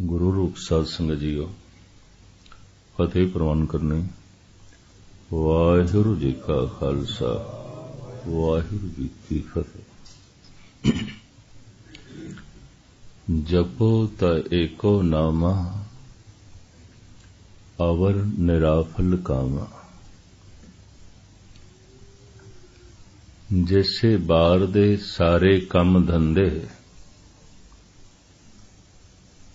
गुरु रूप साध संगत जीओ फतेह प्रवान करने। वाहिगुरु जी का खालसा वाहिगुरु जी की फतेह। जपो त एको नामा अवर निराफल कामा। जैसे बार दे सारे कम धंधे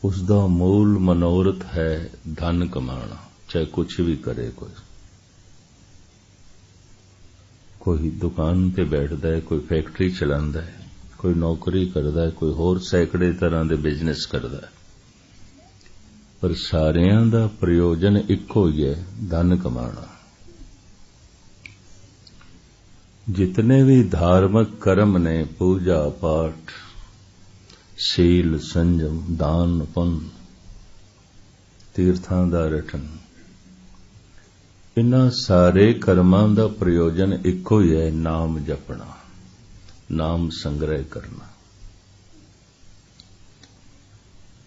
उसका मूल मनोरथ है धन कमाना। चाहे कुछ भी करे, कोई दुकान पे बैठता है, कोई फैक्ट्री चलाता है, कोई नौकरी करता है, कोई होर सैकड़े तरह के बिजनेस करता है, पर सारियां दा प्रयोजन इको ही है धन कमाना। जितने भी धार्मिक कर्म ने, पूजा पाठ, शील संजम, दान पुण्य, तीर्थां दा रटन, इन्हां सारे कर्मां दा प्रयोजन इको ही है नाम जपना, नाम संग्रह करना।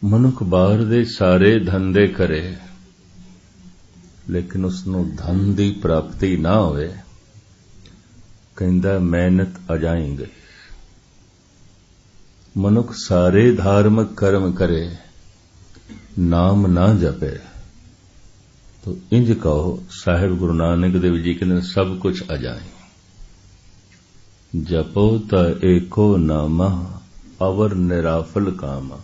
मनुख बाहर दे सारे धंधे करे लेकिन उसनूं धन दी प्राप्ति ना होवे, कहंदा मेहनत अजाई गई। मनुख सारे धार्मिक कर्म करे नाम ना जपे तो इंज कहो साहिब गुरु नानक देव जी कहते सब कुछ अजाई। जपो त एको नामा अवर निराफल कामा।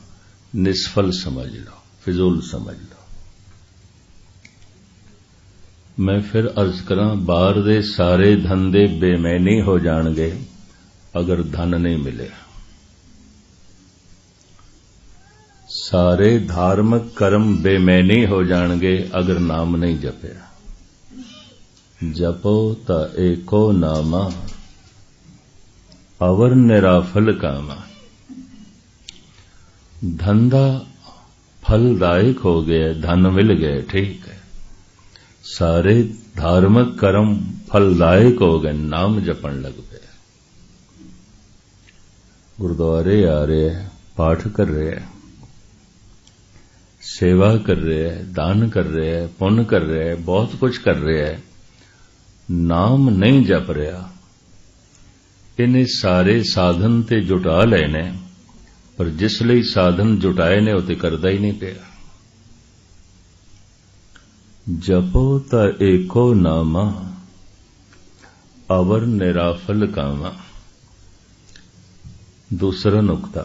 निष्फल समझ लो, फिजूल समझ लो। मैं फिर अर्ज करा, बाहर दे सारे धंधे बेमैनी हो जाणगे अगर धन नहीं मिले। सारे धार्मिक कर्म बेमैनी हो जाणगे अगर नाम नहीं जपया। जपो त एको नामा अवर निराफल कामा। धंधा फलदायक हो गया, धन मिल गए, ठीक है, सारे धार्मिक कर्म फलदायक हो गए, नाम जपन लग पे। गुरुद्वारे आ रहे हैं, पाठ कर रहे हैं, सेवा कर रहे हैं, दान कर रहे हैं, पुण्य कर रहे हैं, बहुत कुछ कर रहे हैं, नाम नहीं जप रहा। इन्हें सारे साधन ते जुटा लेने, पर जिस लिए साधन जुटाए ने उते करदा ही नहीं पिया। जपो त एको नामा अवर निराफल कामा। दूसरा नुक्ता,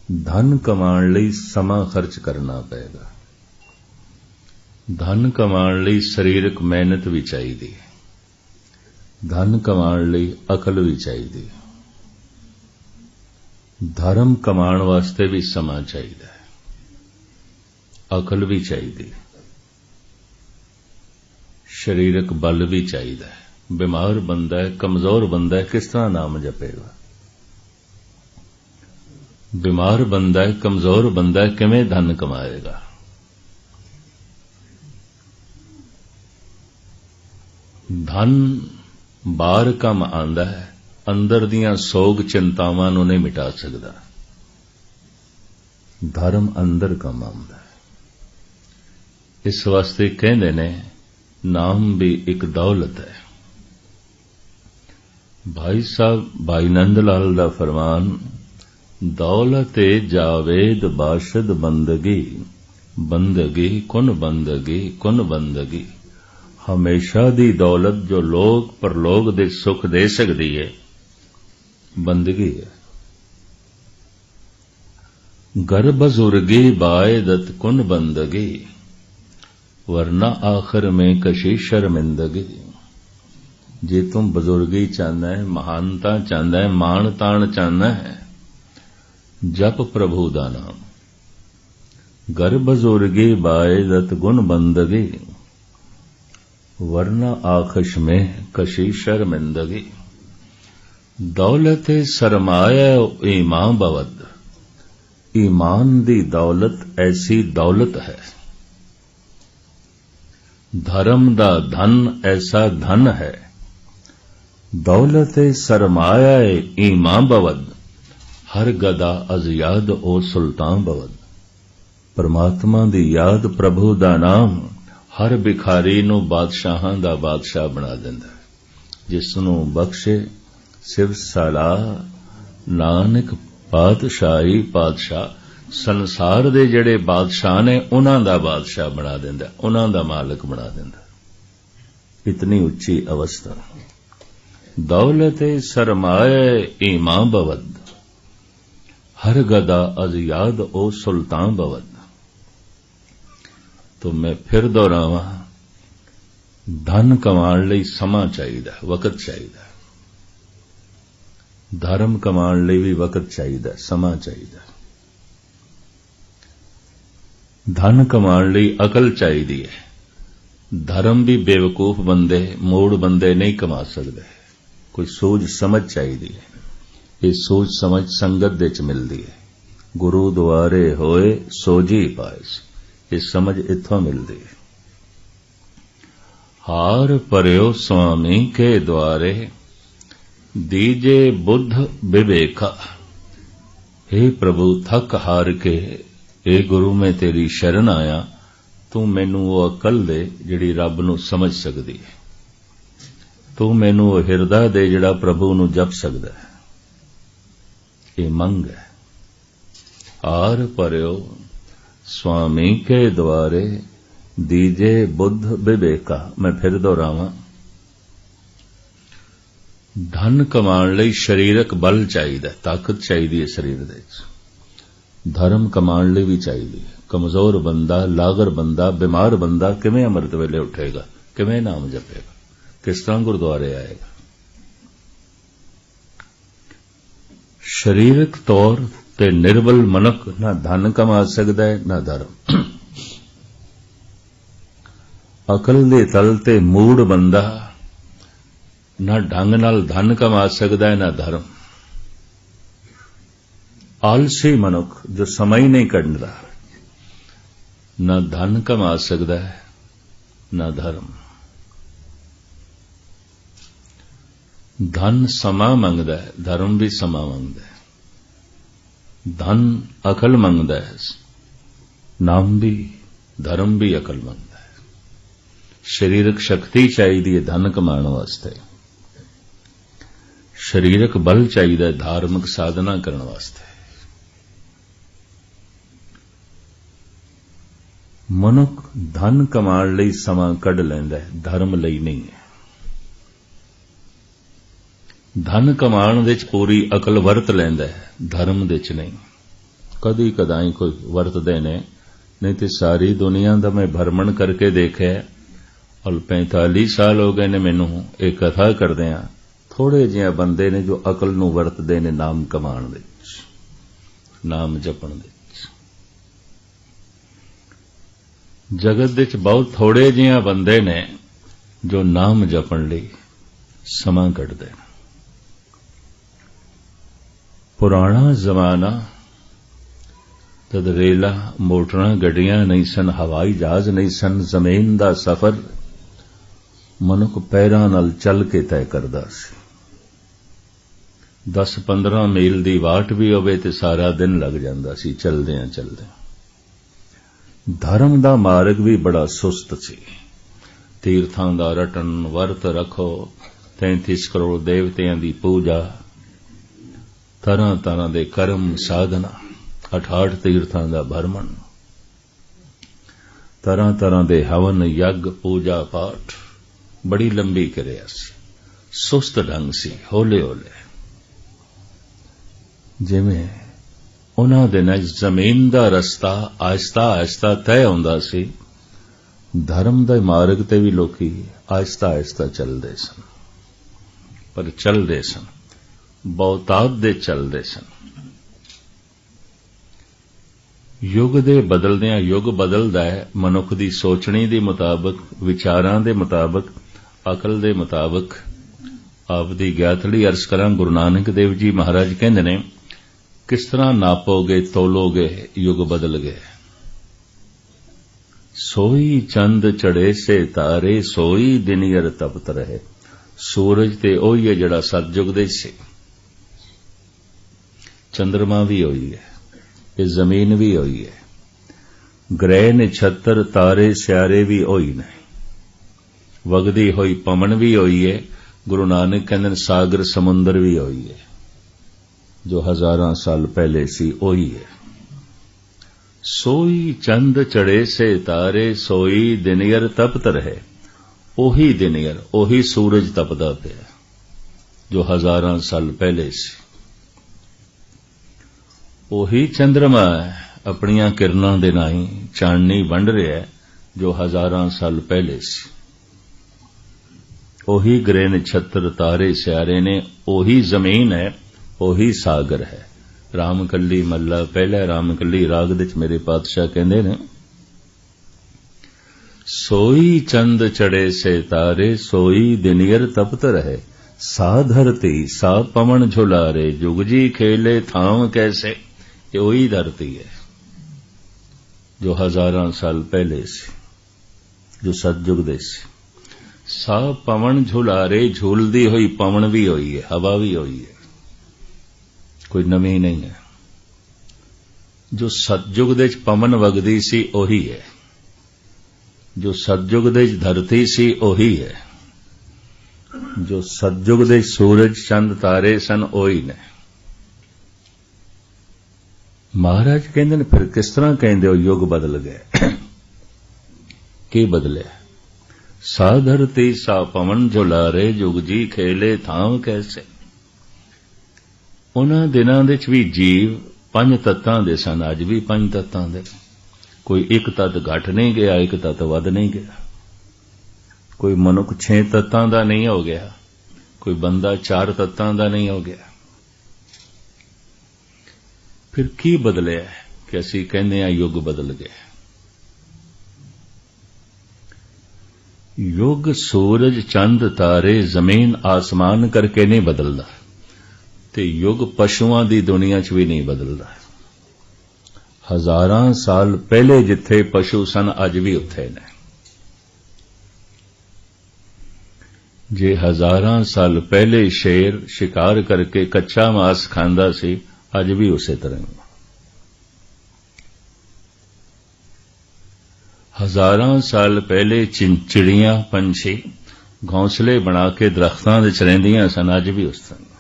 धन कमाण लई समा खर्च करना पेगा। धन कमाण लई शरीरक मेहनत भी चाहिए, धन कमाण लई अकल भी चाहिए, धर्म कमाण वास्ते भी समा चाहिए, अकल भी चाहिए, शरीरक बल भी चाहिए। बीमार बंदा है, कमजोर बंदा है, किस तरह नाम जपेगा? बीमार बंदा है, कमजोर बंदा है, किवें धन कमाएगा? धन बाहर कम आंदा है, अंदर दियां सोग चिंतावां नूं नहीं मिटा सकदा। धर्म अंदर कम आंदा है। इस वास्ते कहंदे ने नाम भी एक दौलत है। भाई साहब भाई नंद लाल दा फरमान, दौलते जावेद बाशद बंदगी, बंदगी कुन बंदगी, कुन बंदगी। हमेशा दी दौलत जो लोग परलोक दे सुख दे सकदी है, बंदगी है। घर बुजुर्गी बायदत कुन बंदगी, वरना आखिर में कशी शर्मिंदगी। जे तुम बुजुर्गी चाहना है, महानता चाहना है, मान तान चाहना है, जप प्रभु दा नाम। घर बुजुर्गी बायदत गुण बंदगी, वरना आखिश में कशी शर्मिंदगी। दौलत सरमाया ईमान बवद। ईमान दी दौलत ऐसी दौलत है। धर्म दा धन ऐसा धन है। दौलत सरमाया ईमान बवद, हर गदा अजियाद ओ सुल्तान बवद। परमात्मा दी याद, प्रभु दा नाम हर भिखारी नूं बादशाहां दा बादशाह बना दिंदा है। जिसनूं बख्शे सिव सलाह, नानक पातशाही पातशाह। संसार दे जिहड़े बादशाह ने उन्हां दा बादशाह बना दिंदा, उन्हां दा मालिक बना दिंदा। इतनी उच्ची अवस्था। दौलते सरमाए ईमां बवद, हर गदा अज याद ओ सुल्तान बवद। तो मैं फिर दोहरावां, धन कमाण लई समा चाहिदा, वक्त चाहिदा। धर्म कमाण लई भी वक्त चाहिदा, समा चाहिदा। धन कमाण लई अकल चाहिदी है। धर्म भी बेवकूफ बंदे, मूड़ बंदे नहीं कमा सकते। कोई सूझ समझ चाहिदी है। ये सूझ समझ संगत दे च मिलदी है। गुरु द्वारे होए सोझी पाइस, ये समझ इत्थों मिलदी है। हार परयो स्वामी के द्वारे, दीजे बुद्ध विवेका। हे प्रभु थक हार के, ए गुरु मैं तेरी शरण आया, तू मैनू वो अकल दे जिहड़ी रब नूं समझ सकदी है। तू मैनू वो हिरदा दे जिहड़ा प्रभु नूं जप सकदा है। ये मंग है। हार परयो स्वामी के द्वारे, दीजे बुद्ध विवेका। मैं फिर दोहरावां, धन कमाण लई शरीरक बल चाहिदा, ताकत चाहिदी है शरीर दे विच। धर्म कमाण लई भी चाहिदी है। कमजोर बंदा, लागर बंदा, बीमार बंदा किवें अमृत वेले उठेगा, किवें नाम जपेगा, किस तरह गुरुद्वारे आएगा। शरीरक तौर ते निर्बल मनुख ना धन कमा सकदा है ना धर्म। अकल दे तल ते मूड़ बंदा ना ढंग नाल धन कमा सकदा है ना धर्म। आलसी मनुख जो समय नहीं कढदा, ना धन कमा सकदा है ना धर्म। धन समा मंगदा है, धर्म भी समा मंगदा है। धन अकल मंगदा है, नाम भी, धर्म भी अकल मंगदा है। शरीरक शक्ति चाहिदी है धन कमाण वास्ते। शरीरक बल चाहिदा है धार्मिक साधना करने वास्ते। मनुख धन कमाण लई समा कढ लैंदा है, धर्म लई नहीं है। धन कमाण विच पूरी अकल वरत लैंदा है, धर्म दे च नहीं। कदी कदाई कोई वरतदे ने, नहीं तो सारी दुनिया दा मैं भ्रमण करके देखिया और 45 साल हो गए ने मैनू एक कथा करदियां। थोड़े जिहे बंदे ने जो अकल नूं वरतदे ने नाम कमाण दे विच, नाम जपण दे। जगत दे च बहुत थोड़े जिहे बंदे ने जो नाम जपण लई समा कढदे ने। पुराना जमाना तद रेला मोटरां गड्डियां नहीं सन, हवाई जहाज नहीं सन, जमीन दा सफर मनुख पैरां नाल चल के तय करदा सी। 10-15 मील दी वाट भी होवे ते सारा दिन लग जांदा सी चलदियां चलदियां। धर्म दा मार्ग भी बड़ा सुस्त सी। तीर्थां दा रटन, वर्त रखो, 33 करोड़ देवतियां दी पूजा, तरह तरह दे कर्म साधना, 68 तीर्थां दा भ्रमण, तरह तरह दे हवन यज्ञ पूजा पाठ, बड़ी लंबी क्रिया सी। सुस्त ढंग सी, हौले हौले। जिवें उन्हां दिनां जमीन दा रस्ता आहिस्ता आहिस्ता तय हुंदा सी, धर्म दे मार्ग ते भी लोकी आहिस्ता आहिस्ता चलदे सन, पर चलदे सन, बहुतात दे चलदे सन। युग दे बदलदियां युग बदलदा है, मनुख दी सोचणी दे मुताबक, विचारां दे मुताबक, अकल दे मुताबक। आप दी ग्यातली अर्ज करां, गुरु नानक देव जी महाराज कहंदे ने, किस तरह नापोगे तोलोगे युग बदल गए। सोई चंद चढ़े से तारे, सोई दिनियर तपत रहे। सूरज ते ओही है जिहड़ा सतयुग दे सी, चंद्रमा भी होई है, ये जमीन भी होई है। ग्रह नछत्र तारे स्यारे भी ओही ने, वगदी होई पवन भी होई है। गुरु नानक कहंदे सागर समुंदर भी होई है, जो हजारां साल पहले सी ओही है। सोई चंद चढ़े से तारे, सोई दिनयर तपत रहे। ओही दिनयर, ओही सूरज तपदा पिया जो हजारां साल पहले सी। ओही चंद्रमा अपनियां किरणां दे नाई चाननी वंड रहा है जो हजारां साल पहले सी। ओही ग्रह नछत्र तारे स्यारे ने, ओही जमीन है, ओही सागर है। रामकली मल्ला पहला रामकली राग दे मेरे पातशाह कहंदे ने, सोई चंद चढ़े से तारे, सोई दिनयर तपत रहे। सा धरती सा पवन झुलारे, जुग जी खेले थाम कैसे। ये वही धरती है जो हजारां साल पहले से, जो सतयुग दे से। सा पवन झुलारे, झूलदी हुई पवन भी हुई है, हवा भी हुई है, कोई नवी नहीं है। जो सतयुग दे पवन वगदी सी ओही है, जो सतयुग दे धरती सी ओही है, जो सतयुग दे सूरज चंद तारे सन ओही ने। महाराज कहंदे ने फिर किस तरह कहंदे हो युग बदल गए। की बदले? सा धरती सा पवन झुलारे, जुग जी खेले थाम कैसे। उन्हां दिनां दे भी जीव पंज तत्तां दे सन, अज भी पंज तत्तां दे। कोई एक तत्त घट नहीं गया, एक तत्त वध नहीं गया। कोई मनुख 6 तत्तां दा नहीं हो गया, कोई बंदा 4 तत्तां दा नहीं हो गया। फिर की बदलिया कि असीं कहने आ युग बदल गए। युग सूरज चंद तारे जमीन आसमान करके नहीं बदलदा, ते युग पशुआं दी दुनिया च भी नहीं बदलदा। हजारां साल पहले जिथे पशु सन अज भी उत्थे ने। जे हजारां साल पहले शेर शिकार करके कच्चा मांस खांदा सी, अज भी उसे तरह। हजारां साल पहले चिड़ियां पंछी घोंसले बना के दरख्तां दे च रहिंदियां सन, अज भी उस तरह।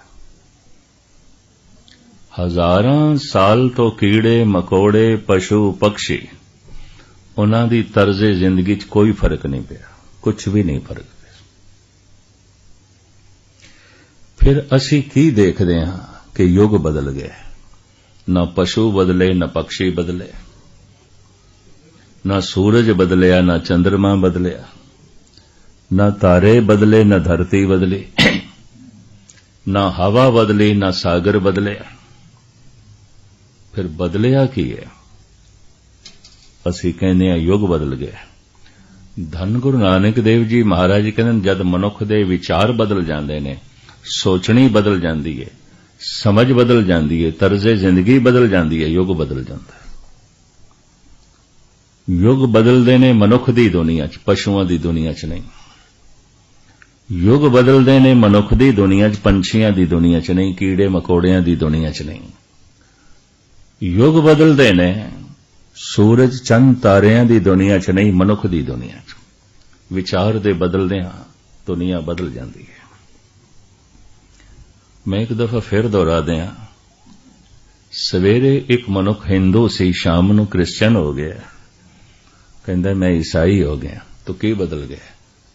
हजारां साल तो कीड़े मकोड़े पशु पक्षी उन्हां दी तर्जे जिंदगी च कोई फर्क नहीं पिया, कुछ भी नहीं फर्क पिया। फिर असी की देखते हां कि युग बदल गए। ना पशु बदले, ना पक्षी बदले, ना सूरज बदलिया, ना चंद्रमा बदलिया, ना तारे बदले, ना धरती बदली, ना हवा बदली, ना सागर बदले। फिर बदलिया की है? असी कहने आ युग बदल गया। धन गुरु नानक देव जी महाराज कहते जद मनुख दे विचार बदल जाते ने, सोचनी बदल जाती है, समझ बदल जाती है, तर्जे जिंदगी बदल जाती है, युग बदल जाता है। युग बदलते ने मनुख दी दुनिया च, पशुओं दी दुनिया च नहीं। युग बदलते ने मनुख दी दुनिया च, पंछियां दी दुनिया च नहीं, कीड़े मकोड़ियां दी दुनिया च नहीं। युग बदलते ने सूरज चंद तारियां दी दुनिया च नहीं, मनुख दी दुनिया च। विचार दे बदलदे हां दुनिया बदल जाती है। मैं एक दफा फिर दोहरा दिया, सवेरे एक मनुख हिंदू सी, शाम नूं क्रिश्चियन हो गया। कहंदा मैं ईसाई हो गया। तो की बदल गया?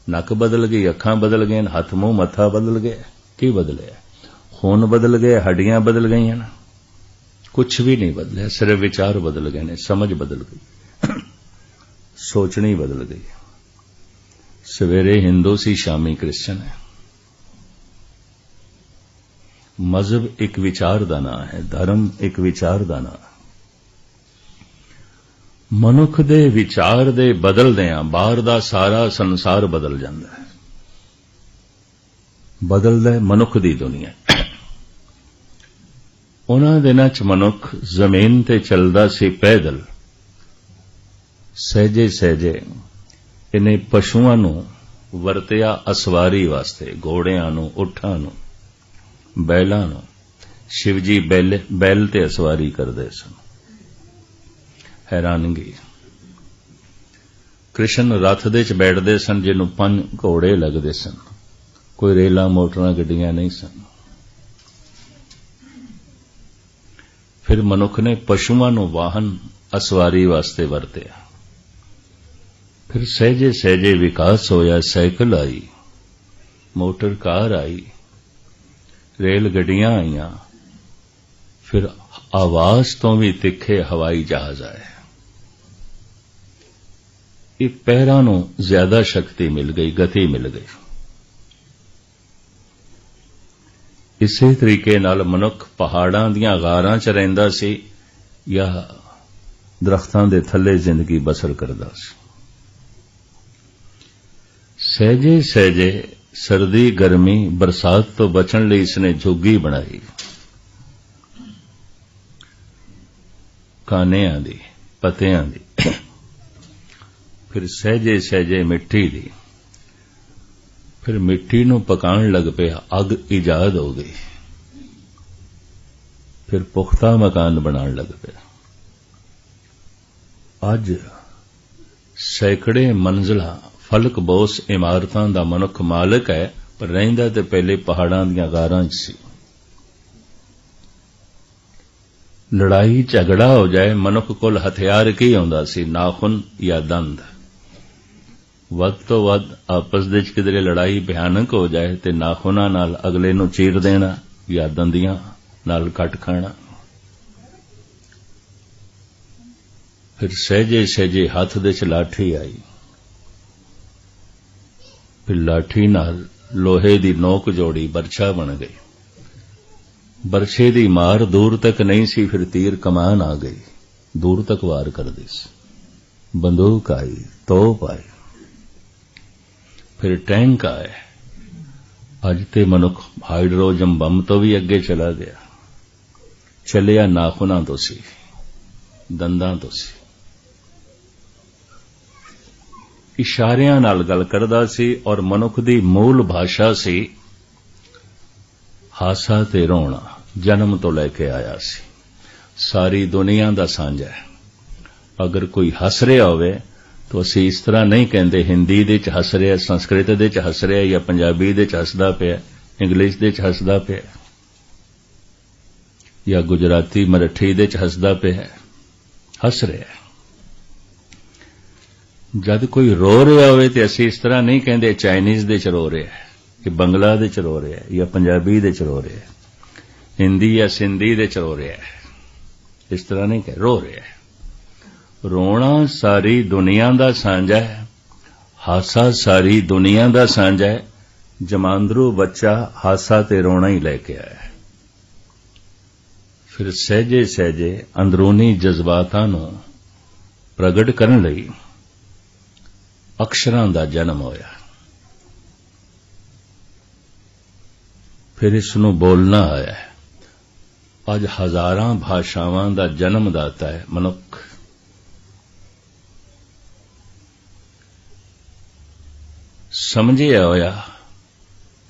नक बदल गई, अखां बदल गई, हथ मुंह मथा बदल गया। की बदलिया? खून बदल गया, हड्डियां बदल गई ना, कुछ भी नहीं बदलिया। सिर्फ विचार बदल गए ने, समझ बदल गई, सोचनी बदल गई। सवेरे हिंदू सी, शामी क्रिश्चियन है। मजहब एक विचार दा नां है, धर्म एक विचार दा नां। मनुख दे विचार दे बदलदियां बाहर दा सारा संसार बदल जांदा है। बदलदा है मनुख दी दुनिया। उन्हां दिनां च मनुख जमीन ते चलदा सी पैदल, सहजे सहजे इन्हें पशुआं नूं वरतिया असवारी वास्ते, घोड़ियां नूं, उठां नूं, बैलां नूं। शिवजी बैल ते असवारी करदे सन। हैरानगी, कृष्ण रथ दे च बैठते सन जिन्हों 5 घोड़े लगते सन। कोई रेलां मोटरां गड्डियां नहीं सन। फिर मनुख ने पशुआं नूं वाहन असवारी वास्ते वरतिया। फिर सहजे सहजे विकास होया, साइकिल आई, मोटर कार आई, रेल गड्डियां आईयां, फिर आवाज तो भी तिखे हवाई जहाज आए। ये पैरां नूं ज्यादा शक्ति मिल गई, गति मिल गई। इसे तरीके नाल मनुख पहाड़ां दीयां गारां च रहिंदा सी या दरख्तां दे थल्ले जिंदगी बसर करदा सी। सहजे सहजे सर्दी गर्मी बरसात तो बचण लई इसने झुग्गी बनाई, कानियां दी, पत्तियां दी। फिर सहजे सहजे मिट्टी दी। फिर मिट्टी नूं पकाण लग पिया, अग ईजाद हो गई। फिर पुख्ता मकान बनाण लग पिया। अज सैकड़े मंजिलां फलक बोस इमारतां दा मनुख मालिक है, पर रहिंदा ते पहले पहाड़ां दीयां गारां च सी। लड़ाई झगड़ा हो जाए, मनुख कोल हथियार की हुंदा सी? नाखुन या दंद। वध तो वध आपस दे च किधरे लड़ाई भयानक हो जाए ते नाखुनां नाल अगले नूं चीर देना या दंदियां नाल कट खाना। फिर सहजे सहजे हथ दे च लाठी आई। फिर लाठी नाल लोहे दी नोक जोड़ी, बरछा बन गई। बरछे दी मार दूर तक नहीं सी, फिर तीर कमान आ गई, दूर तक वार कर दी सी। बंदूक आई, तोप आई, फिर टैंक आए। अज ते मनुख हाइड्रोजन बम तो भी अगे चला गया। चलिया नाखुनां तो सी, दंदां तो सी। इशारियां नाल गल करदा सी और मनुख दी मूल भाषा सी हासा ते रोना। जन्म तो लैके आया सी, सारी दुनिया दा सांझा है। अगर कोई हस रहा होवे तो असी इस तरह नहीं कहते हिंदी दे च हस रहा, संस्कृत दे च हस रहा, या पंजाबी दे च हसदा पिया, इंग्लिश दे च हसदा पिया, या गुजराती मराठी दे च हसदा पिया। हस रहा। जद कोई रो रहा होवे तो असी इस तरह नहीं कहते चाइनीज दे च रो रहा है, कि बंगला दे च रो रहा है, या पंजाबी दे च रो रहा है, हिंदी या सिंधी दे च रो रहा है। इस तरह नहीं कह, रो रहा है। रोना सारी दुनिया दा सांझा है, हासा सारी दुनिया दा सांझा है। जमांदरू बच्चा हासा ते रोना ही लेके आया है। फिर सहजे सहजे अंदरूनी जज्बातां नूं प्रगट करन लई अक्षरां दा जन्म होया। फिर इसनूं बोलना आया है। अज हजारां भाषावां दा जन्मदाता है मनुख। समझिया होया,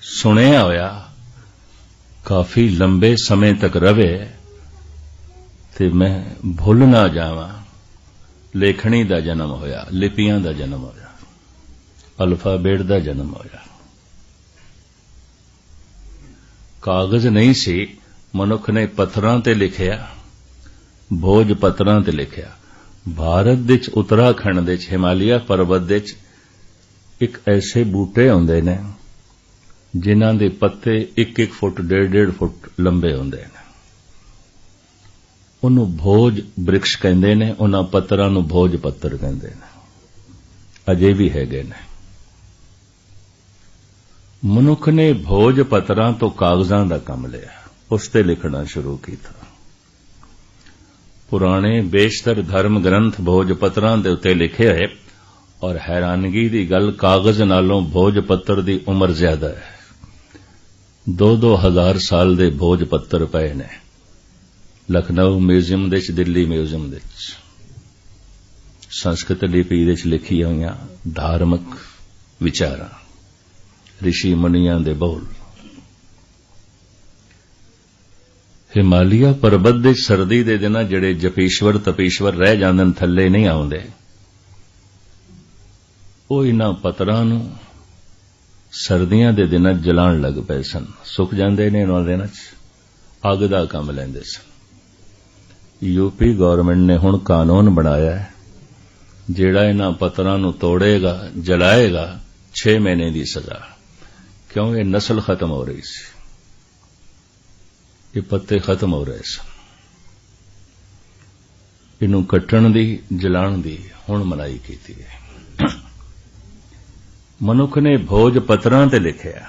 सुनिया होया, काफी लंबे समय तक रवे ते मैं भुल ना जावां। लेखनी दा जन्म होया, लिपियां दा जन्म होया, अल्फाबेट दा जन्म होया। कागज नहीं सी, मनुख ने पत्थरां ते लिखिया, भोज पत्थरां ते लिखिया। भारत दे च उत्तराखंड दे च हिमालय पर्वत दे च एक ऐसे बूटे होंदे ने जिन्हां दे पत्ते 1-1 फुट 1.5 फुट लंबे होंदे ने। उन्हों भोज वृक्ष कहंदे ने, उन्हां पत्तरां नूं भोज पत्तर कहंदे ने। अजे भी हैगे ने। मनुख ने भोज पत्तरां तो कागजां दा काम लिया, उस ते लिखना शुरू कीता। पुराने बेशतर धर्म ग्रंथ भोज पत्तरां दे उत्ते लिखे है, और हैरानगी दी गल कागज नालों भोज पत्तर दी उम्र ज्यादा है। 2-2 हज़ार साल दे भोज पत्तर पए ने लखनऊ म्यूजियम दे च, दिल्ली म्यूजियम दे च। संस्कृत लिपि दे च लिखी होईयां धार्मिक विचारां, ऋषि मुनियां दे बोल। हिमालय पर्वत दे सर्दी दे दिनां जिहड़े जपीश्वर तपीश्वर रह जांदे थल्ले नहीं आउंदे, ਉਹ ਇਹਨਾਂ ਪੱਤਰਾਂ ਨੂੰ ਸਰਦੀਆਂ ਦੇ ਦਿਨਾਂ 'ਚ ਜਲਾਉਣ ਲੱਗ ਪਏ ਸਨ। ਸੁੱਕ ਜਾਂਦੇ ਨੇ ਉਹਨਾਂ ਦਿਨਾਂ 'ਚ, ਅੱਗ ਦਾ ਕੰਮ ਲੈਂਦੇ ਸਨ। यूपी गवर्नमेंट ने हुण कानून बनाया है, ਜਿਹੜਾ ਇਹਨਾਂ ਪੱਤਰਾਂ ਨੂੰ ਤੋੜੇਗਾ, ਜਲਾਏਗਾ, 6 ਮਹੀਨੇ ਦੀ ਸਜ਼ਾ। ਕਿਉਂ? ਇਹ ਨਸਲ ਖਤਮ ਹੋ ਰਹੀ ਸੀ, ਇਹ ਪੱਤੇ ਖਤਮ ਹੋ ਰਹੇ ਸਨ। ਇਹਨੂੰ ਕੱਟਣ ਦੀ, ਜਲਾਉਣ ਦੀ ਹੁਣ ਮਨਾਹੀ ਕੀਤੀ ਹੈ। ਮਨੁੱਖ ਨੇ ਭੋਜ ਪੱਤਰਾਂ ਤੇ ਲਿਖਿਆ।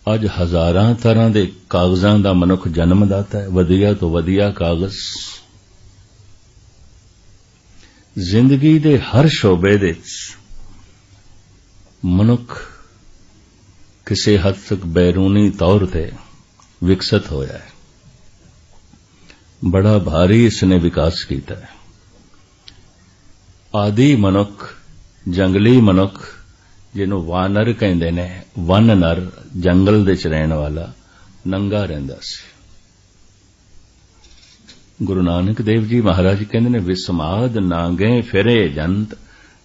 ਅੱਜ ਹਜ਼ਾਰਾਂ ਤਰ੍ਹਾਂ ਦੇ ਕਾਗਜ਼ਾਂ ਦਾ ਮਨੁੱਖ ਜਨਮਦਾਤਾ ਹੈ, ਵਧੀਆ ਤੋਂ ਵਧੀਆ ਕਾਗਜ਼। ਜ਼ਿੰਦਗੀ ਦੇ ਹਰ ਸ਼ੋਬੇ ਦੇ ਵਿੱਚ ਮਨੁੱਖ ਕਿਸੇ ਹੱਦ ਤੱਕ ਬੈਰੂਨੀ ਤੌਰ ਤੇ ਵਿਕਸਿਤ ਹੋਇਆ ਹੈ। ਬੜਾ ਭਾਰੀ ਇਸਨੇ ਵਿਕਾਸ ਕੀਤਾ ਹੈ। ਆਦੀ ਮਨੁੱਖ, ਜੰਗਲੀ ਮਨੁੱਖ, ਜਿਹਨੂੰ ਵਾਨਰ ਕਹਿੰਦੇ ਨੇ, ਵਨ ਨਰ, ਜੰਗਲ ਦੇ ਚ ਰਹਿਣ ਵਾਲਾ, ਨੰਗਾ ਰਹਿੰਦਾ ਸੀ। ਗੁਰੂ ਨਾਨਕ ਦੇਵ ਜੀ ਮਹਾਰਾਜ ਕਹਿੰਦੇ ਨੇ, ਵਿਸਮਾਦ ਨਾਂਗੇ ਫਿਰੇ ਜੰਤ,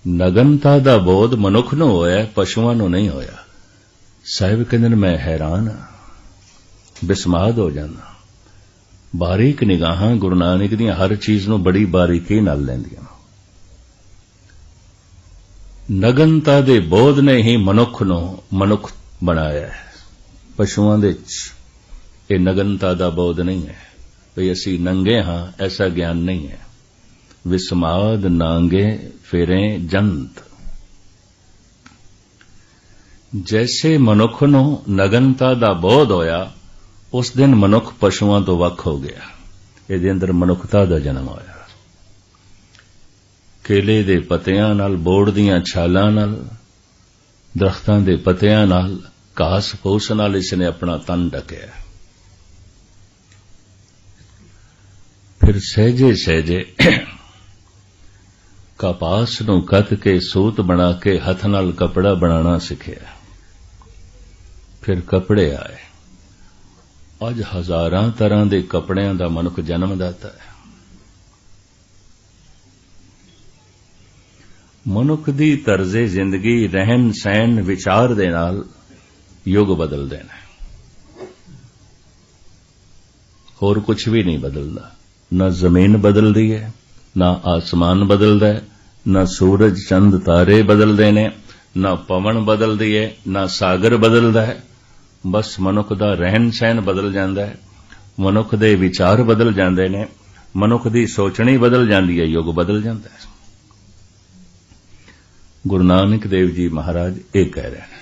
ਨਗਨਤਾ ਦਾ ਬੋਧ ਮਨੁੱਖ ਨੂੰ ਹੋਇਆ, ਪਸ਼ੂਆਂ ਨੂੰ ਨਹੀਂ ਹੋਇਆ। ਸਾਹਿਬ ਕਹਿੰਦੇ ਨੇ, ਮੈਂ ਹੈਰਾਨ ਹਾਂ, ਬਿਸਮਾਦ ਹੋ ਜਾਂਦਾ। ਬਾਰੀਕ ਨਿਗਾਹਾਂ ਗੁਰੂ ਨਾਨਕ ਦੀਆਂ ਹਰ ਚੀਜ਼ ਨੂੰ ਬੜੀ ਬਾਰੀਕੀ ਨਾਲ ਲੈਂਦੀਆਂ। ਨਗਨਤਾ ਦੇ ਬੋਧ ਨੇ ਹੀ ਮਨੁੱਖ ਨੂੰ ਮਨੁੱਖ ਬਣਾਇਆ ਹੈ। ਪਸ਼ੂਆਂ ਦੇ ਵਿੱਚ ਇਹ ਨਗਨਤਾ ਦਾ ਬੋਧ ਨਹੀਂ ਹੈ ਵੀ ਅਸੀਂ ਨੰਗੇ ਹਾਂ, ਐਸਾ ਗਿਆਨ ਨਹੀਂ ਹੈ। ਵਿਸਮਾਦ ਨਾਂਗੇ ਫਿਰੇ ਜੰਤ। ਜੈਸੇ ਮਨੁੱਖ ਨੂੰ ਨਗਨਤਾ ਦਾ ਬੋਧ ਹੋਇਆ, ਉਸ ਦਿਨ ਮਨੁੱਖ ਪਸ਼ੂਆਂ ਤੋਂ ਵੱਖ ਹੋ ਗਿਆ। ਇਹਦੇ ਅੰਦਰ ਮਨੁੱਖਤਾ ਦਾ ਜਨਮ ਹੋਇਆ। ਕੇਲੇ ਦੇ ਪੱਤਿਆਂ ਨਾਲ, ਬੋੜ ਦੀਆਂ ਛਾਲਾਂ ਨਾਲ, ਦਰਖਤਾਂ ਦੇ ਪੱਤਿਆਂ ਨਾਲ, ਘਾਸ ਫੂਸ ਨਾਲ ਇਸਨੇ ਆਪਣਾ ਤਨ ਢਕਿਆ। ਫਿਰ ਸਹਿਜੇ ਸਹਿਜੇ ਕਪਾਸ ਨੂੰ ਕੱਤ ਕੇ ਸੂਤ ਬਣਾ ਕੇ ਹੱਥ ਨਾਲ ਕਪੜਾ ਬਣਾਉਣਾ ਸਿੱਖਿਆ। ਫਿਰ ਕੱਪੜੇ ਆਏ। ਅੱਜ ਹਜ਼ਾਰਾਂ ਤਰ੍ਹਾਂ ਦੇ ਕੱਪੜਿਆਂ ਦਾ ਮਨੁੱਖ ਜਨਮਦਾਤਾ ਹੈ। ਮਨੁੱਖ ਦੀ ਤਰਜ਼ੇ ਜ਼ਿੰਦਗੀ, ਰਹਿਣ ਸਹਿਣ, ਵਿਚਾਰ ਦੇ ਨਾਲ ਯੁੱਗ ਬਦਲਦੇ ਨੇ। ਹੋਰ ਕੁਝ ਵੀ ਨਹੀਂ ਬਦਲਦਾ। ਨਾ ਜ਼ਮੀਨ ਬਦਲਦੀ ਹੈ, ਨਾ ਆਸਮਾਨ ਬਦਲਦਾ ਹੈ, ਨਾ ਸੂਰਜ ਚੰਦ ਤਾਰੇ ਬਦਲਦੇ ਨੇ, ਨਾ ਪਵਨ ਬਦਲਦੀ ਹੈ, ਨਾ ਸਾਗਰ ਬਦਲਦਾ ਹੈ। ਬਸ ਮਨੁੱਖ ਦਾ ਰਹਿਣ ਸਹਿਣ ਬਦਲ ਜਾਂਦਾ ਹੈ, ਮਨੁੱਖ ਦੇ ਵਿਚਾਰ ਬਦਲ ਜਾਂਦੇ ਨੇ, ਮਨੁੱਖ ਦੀ ਸੋਚਣੀ ਬਦਲ ਜਾਂਦੀ ਹੈ, ਯੁੱਗ ਬਦਲ ਜਾਂਦਾ ਹੈ। ਗੁਰੂ ਨਾਨਕ ਦੇਵ ਜੀ ਮਹਾਰਾਜ ਇਹ ਕਹਿ ਰਹੇ ਨੇ।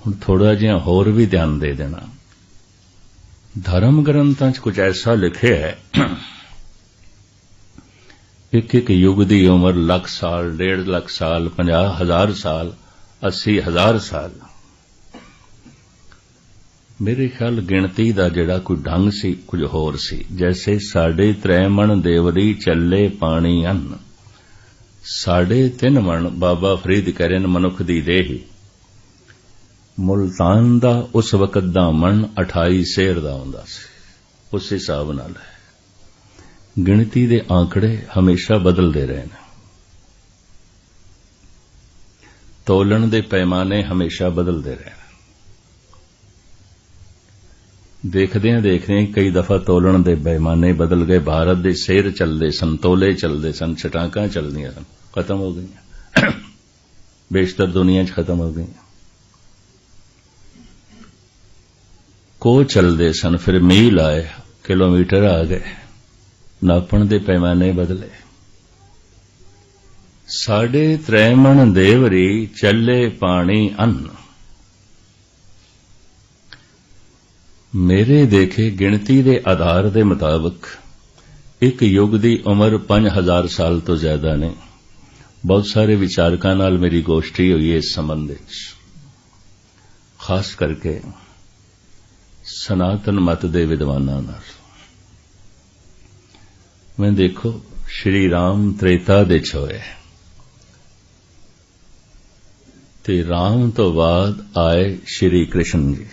ਹੁਣ ਥੋੜਾ ਜਿਹਾ ਹੋਰ ਵੀ ਧਿਆਨ ਦੇ ਦੇਣਾ। ਧਰਮ ਗ੍ਰੰਥਾਂ 'ਚ ਕੁਝ ਐਸਾ ਲਿਖਿਆ ਹੈ, ਇੱਕ ਯੁੱਗ ਦੀ ਉਮਰ ਲੱਖ ਸਾਲ, 1.5 ਲੱਖ ਸਾਲ, 50,000 ਸਾਲ, 80,000 ਸਾਲ। ਮੇਰੇ ਖਿਆਲ ਗਿਣਤੀ ਦਾ ਜਿਹੜਾ ਕੋਈ ਢੰਗ ਸੀ ਕੁਝ ਹੋਰ ਸੀ। ਜੈਸੇ 3.5 ਮਣ ਦੇਵਰੀ ਚੱਲੇ ਪਾਣੀ ਅੰਨ, 3.5 ਮਣ ਬਾਬਾ ਫਰੀਦ ਕਹਿ ਰਹੇ ਨੇ ਮਨੁੱਖ ਦੀ ਦੇਹੀ। ਮੁਲਤਾਨ ਦਾ ਉਸ ਵਕਤ ਦਾ ਮਣ 28 ਸੇਰ ਦਾ ਹੁੰਦਾ ਸੀ। ਉਸ ਹਿਸਾਬ ਨਾਲ ਹੈ। ਗਿਣਤੀ ਦੇ ਆંકੜੇ ਹਮੇਸ਼ਾ ਬਦਲਦੇ ਰਹੇ ਨੇ। ਤੋਲਣ ਦੇ ਪੈਮਾਨੇ ਹਮੇਸ਼ਾ ਬਦਲਦੇ ਰਹੇ। ਦੇਖਦਿਆਂ ਦੇਖਦਿਆਂ ਕਈ ਦਫਾ ਤੋਲਣ ਦੇ ਪੈਮਾਨੇ ਬਦਲ ਗਏ। ਭਾਰਤ ਦੇ ਸੇਰ ਚੱਲਦੇ ਸਨ, ਤੋਲੇ ਚੱਲਦੇ ਸਨ, ਛਟਾਕਾਂ ਚੱਲਦੀਆਂ ਸਨ, ਖਤਮ ਹੋ ਗਈਆਂ। ਬੇਸ਼ਤਰ ਦੁਨੀਆ 'ਚ ਖਤਮ ਹੋ ਗਈਆਂ। ਕੋ ਚੱਲਦੇ ਸਨ, ਫਿਰ ਮੀਲ ਆਏ, ਕਿਲੋਮੀਟਰ ਆ ਗਏ, ਨਾਪਣ ਦੇ ਪੈਮਾਨੇ ਬਦਲੇ। 3.5 ਮਣ ਦੇਵਰੀ ਚੱਲੇ ਪਾਣੀ ਅੰਨ। ਮੇਰੇ ਦੇਖੇ ਗਿਣਤੀ ਦੇ ਆਧਾਰ ਦੇ ਮੁਤਾਬਕ ਇੱਕ ਯੁੱਗ ਦੀ ਉਮਰ 5,000 ਸਾਲ ਤੋਂ ਜ਼ਿਆਦਾ ਨਹੀਂ। ਬਹੁਤ ਸਾਰੇ ਵਿਚਾਰਕਾਂ ਨਾਲ ਮੇਰੀ ਗੋਸ਼ਟੀ ਹੋਈ ਹੈ ਇਸ ਸੰਬੰਧ ਵਿੱਚ, ਖਾਸ ਕਰਕੇ ਸਨਾਤਨ ਮਤ ਦੇ ਵਿਦਵਾਨਾਂ ਨਾਲ। ਮੈਂ ਦੇਖੋ, ਸ਼੍ਰੀ ਰਾਮ ਤ੍ਰੇਤਾ ਦੇ 'ਚ ਹੋਏ ਤੇ ਰਾਮ ਤੋਂ ਬਾਅਦ ਆਏ ਸ਼੍ਰੀ ਕ੍ਰਿਸ਼ਨ ਜੀ।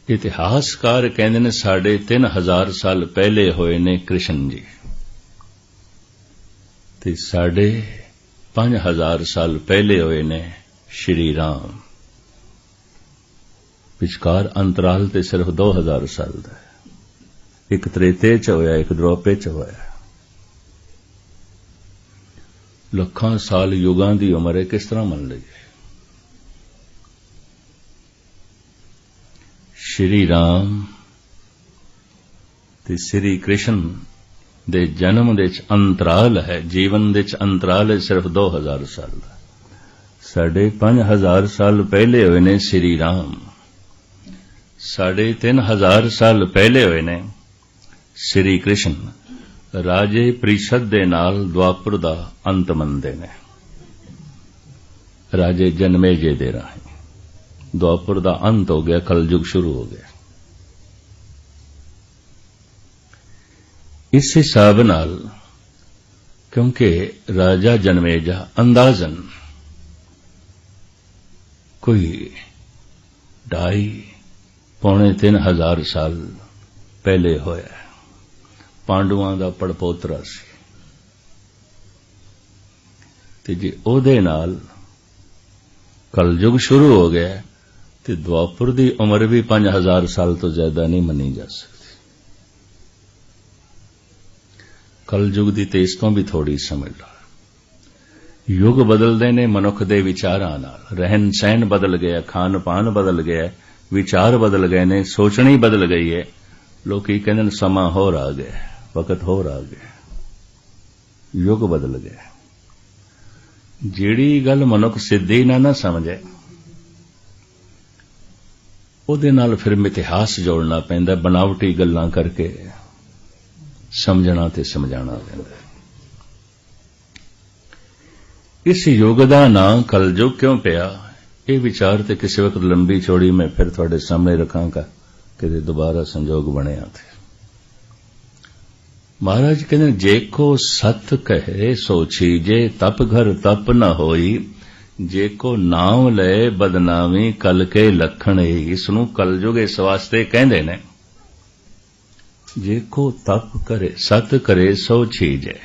ਇਤਿਹਾਸਕਾਰ ਕਹਿੰਦੇ ਨੇ 3,500 ਸਾਲ ਪਹਿਲੇ ਹੋਏ ਨੇ ਕ੍ਰਿਸ਼ਨ ਜੀ। ते 5,500 साल पहले होए ने श्री राम। विचकार अंतराल ते सिर्फ 2,000 साल दा है। एक त्रेते च होया, एक द्रोपे च होया। लखां साल युगां दी उम्र है, किस तरह मन लईए? श्री राम ते श्री कृष्ण दे जन्म दे अंतराल है, जीवन दे अंतराल है सिर्फ 2,000 साल दा। 5,500 साल पहले होए ने श्री राम, 3,500 साल पहले होए ने श्री कृष्ण। राजे परिषद दे नाल द्वापर दा अंत मनदे ने। राजे जनमेजे दे राही द्वापर दा अंत हो गया, कलयुग शुरू हो गया। इस हिसाब नाल क्योंकि राजा जनमेजा अंदाजन कोई 2,500-3,000 साल पहले होया। पांडुआं दा पड़पोतरा सी ते जे ओदे नाल कलयुग शुरू हो गया ते द्वापर दी उम्र भी 5,000 साल तो ज्यादा नहीं मनी जा सकती। कलयुग दी ते इस तो भी थोड़ी समझ लो। युग बदलदे ने मनुख दे विचारां नाल। रहन सहन बदल गया, खान पान बदल गया, विचार बदल गए ने, सोचनी बदल गई है। लोग कहंदे समा होर आ गया, वक्त होर आ गया, युग बदल गया। जिहड़ी गल मनुख सिद्धी ना समझे उहदे नाल फिर इतिहास जोड़ना पैंदा, बनावटी गल्लां करके समझना ते समझाना पैंदा। इस युग दा नां कलयुग क्यों पिया? ये विचार ते किसी वक्त लंबी चौड़ी मैं फिर तुहाडे सामने रखांगा कि दोबारा संजोग बनिया थे। महाराज कहते जेको सत कहे सो छीजे, तप घर तप न होई। जेको नाम ले बदनामी कल के लखण। इसनू कलयुग इस वास्ते कहंदे ने जेको तप करे सत करे सो छीजे।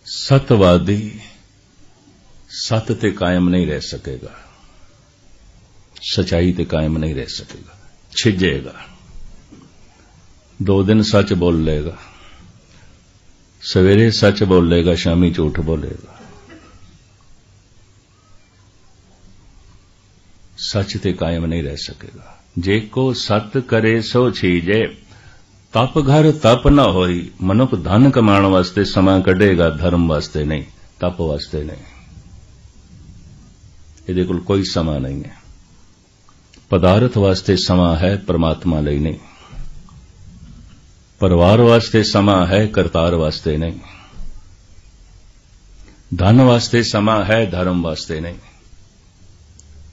सतवादी सत ते कायम नहीं रह सकेगा, सच्चाई ते कायम नहीं रह सकेगा, छिजेगा। 2 दिन सच बोल लेगा, सवेरे सच बोल लेगा, शामी झूठ बोलेगा। सच ते कायम नहीं रह सकेगा। जेको सत करे सो छीजे, तप घर तप न होई। मनुख धन कमाण वास्ते समा कढेगा, धर्म वास्ते नहीं, तप वास्ते नहीं। इहदे कोल कोई समा नहीं है। पदार्थ वास्ते समा है, परमात्मा लई नहीं। परिवार वास्ते समा है, करतार वास्ते नहीं। धन वास्ते समा है, धर्म वास्ते नहीं।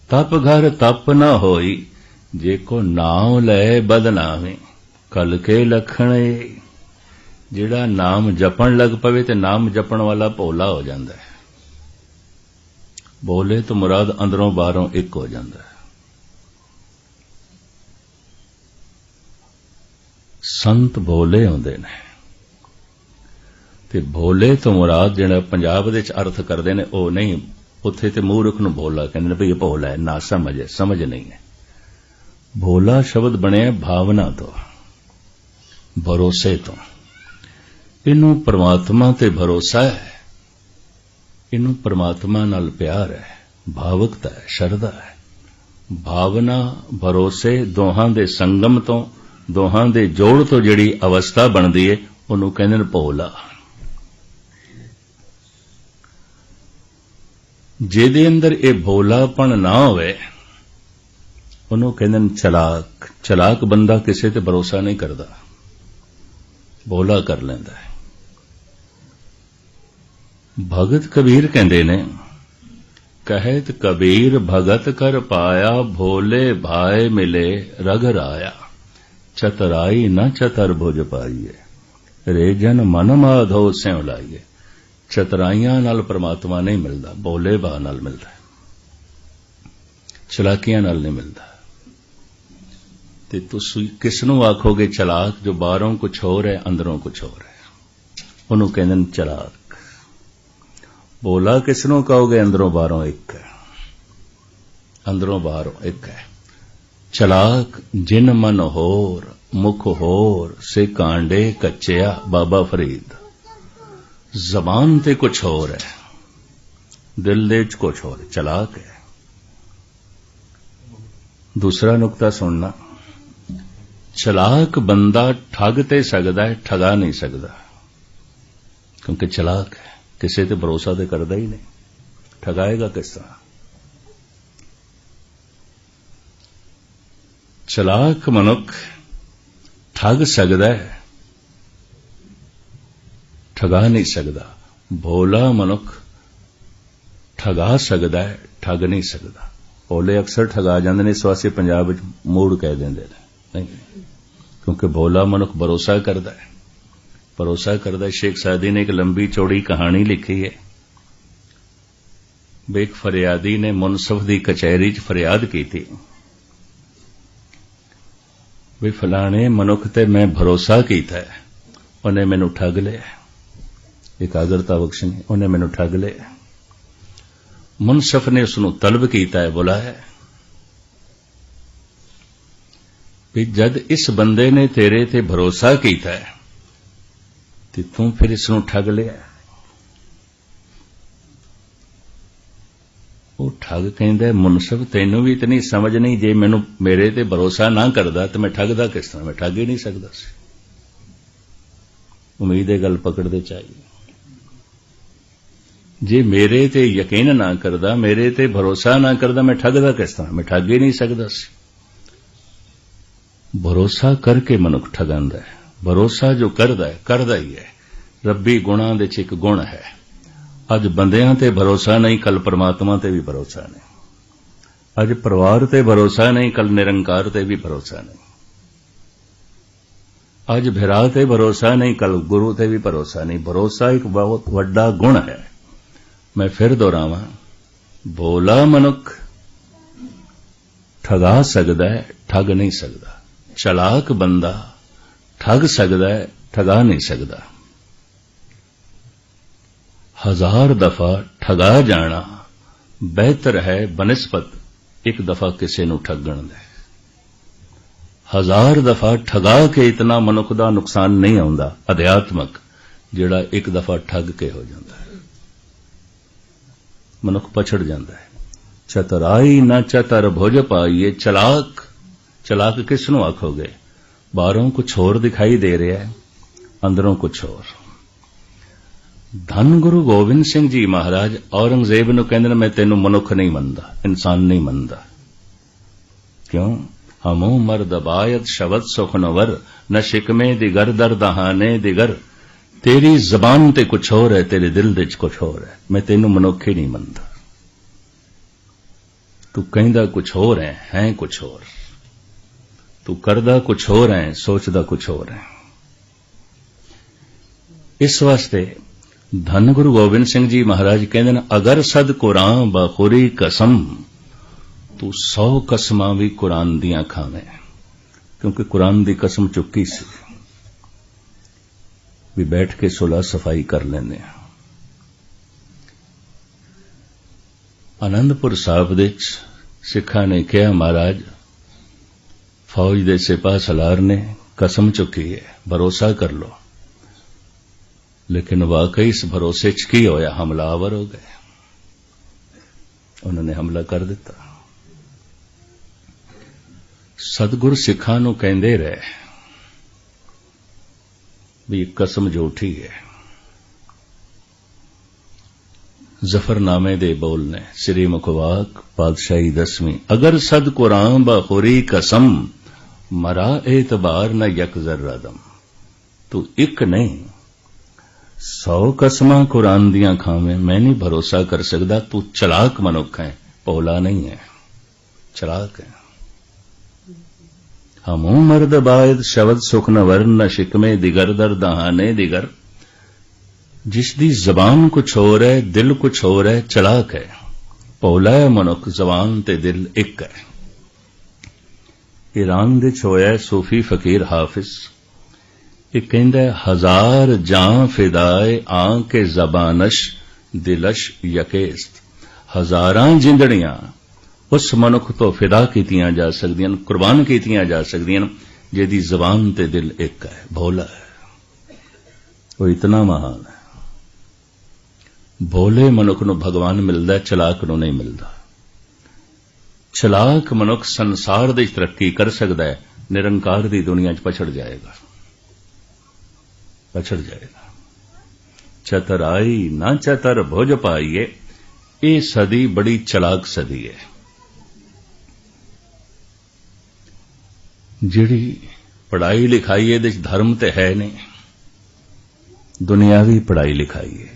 तप घर तप न होई। जेको नाम ले बदनामी कल के लखण। जिहड़ा नाम जपण लग पवे ते नाम जपण वाला भोला हो जाता है। बोले तो मुराद अंदरों बाहरों एक हो जाता है। संत भोले होंदे ने ते भोले तो मुराद जिहड़ा पंजाब दे अर्थ करदे ने ओ नहीं। उत्थे ते मूर्ख नूं भोला कहंदे ने, भई ये भोला है, ना समझ है, समझ नहीं है। भोला शब्द बने भावना तो, भरोसे तो। इनू परमात्मा ते भरोसा है, इनू परमात्मा नाल प्यार है, भावुकता है, शरधा है। भावना भरोसे दोहां दे संगम तो, दोहां दे जोड़ तो जिहड़ी अवस्था बनदी है उहनूं कहंदे ने भोला। जिहदे अंदर ये भोलापन ना होवे उहनूं कहंदे ने चलाक। चलाक बंदा किसी ते भरोसा नहीं करदा, भोला कर लैंदा है। भगत कबीर कहंदे ने, कहत कबीर भगत कर पाया, भोले भाए मिले रघुराया। चतुराई न चतुर्भुज पाइए, रेजन मन माधो स्यों लाइए। चतुराइयां नाल परमात्मा नहीं मिलता, भोले भाव नाल मिलता है, चलाकियां नाल नहीं मिलता। ते तुसीं किसनूं आखोगे चलाक? जो बाहरों कुछ होर है, अंदरों कुछ होर है। ਉਹਨੂੰ ਕਹਿੰਦੇ ਨੇ ਚਲਾਕ। ਭੋਲਾ किस ਨੂੰ कहोगे? अंदरों बाहरों एक है, अंदरों बाहरों एक है। चलाक जिन मन होर मुख होर से कांडे कच्चिया। बाबा फरीद। जबान ते कुछ होर है, दिल दे च कुछ होर, चलाक है। दूसरा नुकता सुनना, चलाक बंदा ठग ते सकदा है, ठगा नहीं सकदा, क्योंकि चलाक है, किसी ते भरोसा तो करता ही नहीं, ठगाएगा किस तरह? चलाक मनुख ठग सकदा है, ठगा नहीं सकदा। भोला मनुख ठगा सकदा है, ठग नहीं सकदा। भोले अक्सर ठगा जाते हैं, इस वास्ते पंजाब विच मूड़ कह देंदे ने, नहीं, क्योंकि भोला मनुख भरोसा करता है, भरोसा करता है। शेख सादी ने एक लंबी चौड़ी कहानी लिखी है। एक फरियादी ने मुनसिफ की कचहरी च फरियाद की थी भी फलाने मनुख ते मैं भरोसा कीता है, उन्हें मैनू ठग लिया। एकाग्रता बख्शनी, उन्हें मैनू ठग लिया। मुनसिफ ने उसनू तलब कीता है, बुलाया भी जद इस बंदे ने तेरे ते भरोसा कीता है ते तू फिर इसनू ठग लिया। वो ठग कहंदा मुनसिफ तैनू भी इतनी समझ नहीं, जे मैनू मेरे ते भरोसा ना करदा तो मैं ठगदा किस तरह? मैं ठग ही नहीं सकदा सी। उम्मीद है गल पकड़दे चाहिए। जे मेरे ते यकीन ना करदा, मेरे ते भरोसा ना करदा, मैं ठगदा किस तरह? मैं ठग ही नहीं सकदा सी। भरोसा करके मनुख ठगांदा है। भरोसा जो करदा ही है। रब्बी गुणां दे च एक गुण है। अज बंदियां ते भरोसा नहीं, कल परमात्मा ते भी भरोसा नहीं। अज परिवार ते भरोसा नहीं, कल निरंकार ते भी भरोसा नहीं। अज भिरा ते भरोसा नहीं, कल गुरु ते भी भरोसा नहीं। भरोसा एक बहुत वड्डा गुण है। मैं फिर दोहरावां, भोला मनुख ठगा सकदा है, ठग नहीं सकदा। चलाक बंदा ठग सकदा है, ठगा नहीं सकदा। हजार दफा ठगा जाना बेहतर है बनिस्बत एक दफा किसी नूं ठगण दे। हजार दफा ठगा के इतना मनुख दा नुकसान नहीं आउंदा अध्यात्मक, जिहड़ा एक दफा ठग के हो जाता है। मनुख पछड़ जाता है। चतुराई न चतर भुज पाइए। चलाक, चलाक किस नूं आखोगे? बाहरों कुछ होर दिखाई दे रहा है, अंदरों कुछ होर। धन गुरु गोबिंद सिंह जी महाराज औरंगजेब नूं कहंदे ने, मैं तैनूं मनुख नहीं मनदा, इंसान नहीं मनदा। क्यों? हमू मर्द बायत शबद सुखनवर, न शिकमे दिगर दर दहाने दिगर। तेरी जबान ते कुछ होर है, तेरे दिल दे कुछ होर है। मैं तैनूं मनुख ही नहीं मनदा। तू कहंदा कुछ होर है कुछ होर। तू करदा कुछ होर है, सोचदा कुछ होर है। इस वास्ते धन गुरु गोबिंद सिंह जी महाराज कहंदे ने, अगर सद कुरान बखुरी कसम, तू 100 कसमां भी कुरान दियां खावे। क्योंकि कुरान दी कसम चुकी सी भी बैठ के सुलह सफाई कर लेंदे। आनंदपुर साहब दे सिखां ने कहा, महाराज फौज दे सिपाह सलार ने कसम चुकी है, भरोसा कर लो। लेकिन वाकई इस भरोसे च की होया? हमलावर हो गए, उन्होंने हमला कर दिता। सतगुर सिखां नूं कहंदे रहे भी कसम झूठी है। जफरनामे दे बोल ने श्री मुखवाक पातशाही 10वीं, अगर सद कुरान बखुरी कसम, मरा एतबार न यक जर्रा दम। तू एक नहीं 100 कसमां कुरान दियां खावे, मैं नहीं भरोसा कर सकदा। तू चलाक मनुख है, भोला नहीं है, चलाक है। हमू मर्द बायद शबद सुख न वर, न शिकमे दिगर दर दहाने दिगर। जिसदी जबान कुछ होर है, दिल कुछ होर है, चलाक है। भोला है मनुख, जबान ते दिल एक है। ईरान दे होया सूफी फकीर हाफिज ਇਹ ਕਹਿੰਦਾ हजार जां फिदाए आंके ज़बानश दिलश यकेस्त। हज़ारां जिंदड़ियां उस मनुख तो फिदा कीतियां जा सकदियां, कुर्बान कीतियां जा सकदियां जिहदी ज़बान ते दिल एक है, भोला है, वो इतना महान है। भोले मनुख नूं भगवान मिलदा, चलाक नूं नहीं मिलदा। चलाक मनुख संसार दी तरक्की कर सकदा है, निरंकार दी दुनिया च पछड़ जाएगा। चतुराई ना चतर भुज पाईए, ये सदी बड़ी चलाक सदी है। जिहड़ी पढ़ाई लिखाई है धर्म ते है नहीं, दुनियावी पढ़ाई लिखाई है,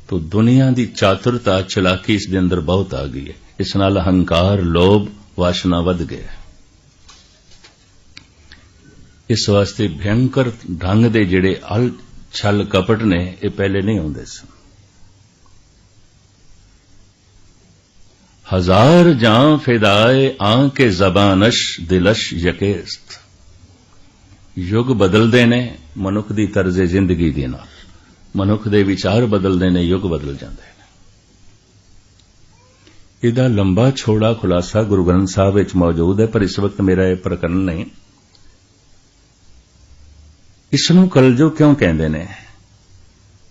तो दुनिया की चातुरता चलाकी इस दे अंदर बहुत आ गई है। इस नाल अहंकार लोभ वासना वध गया। इस वास्ते भयंकर ढंग दे जिहड़े अल छल कपट ने ये पहले नहीं होंदे सन। हजार जां फिदाए आंके ज़बानश दिलश यकेस्त। युग बदलदे ने मनुख दी तर्जे जिंदगी दे नाल, मनुख दे विचार बदलदे ने, युग बदल जांदे ने। इहदा लंबा छोड़ा खुलासा गुरु ग्रंथ साहिब विच मौजूद है, पर इस वक्त मेरा यह प्रकरण नहीं। इसनूं कलजुग क्यों कहंदे ने?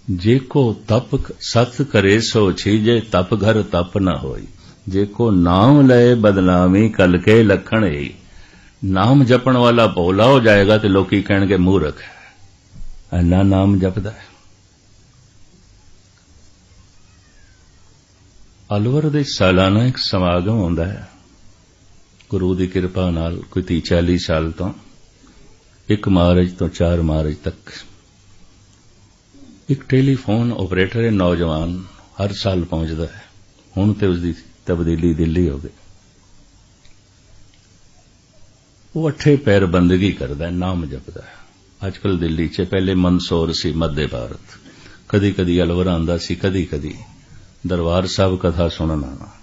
जेको तप सत करे सो छीजे, तप घर तप न होई। जेको नाम लए बदनामी कल के लखण ही। नाम जपण वाला भोला हो जाएगा तो लोग कहणगे मूर्ख है, इन्ना नाम जपदा है। अलवर दे सालाना एक समागम होंदा है, गुरु की कृपा नाल कोई 30-40 साल तो 1 मार्च तो 4 मार्च तक। एक टेलीफोन ऑपरेटर है नौजवान, हर साल पहुंचता है। हुण ते उसकी तब्दीली दिल्ली हो गई। वो 8 पैर बंदगी करता है, नाम जपदा है। अजकल दिल्ली च पहले मंदसौर सी मध्य भारत, कदी कदी अलवर आंदा सी, कदी कदी दरबार साहब कथा सुनन आना।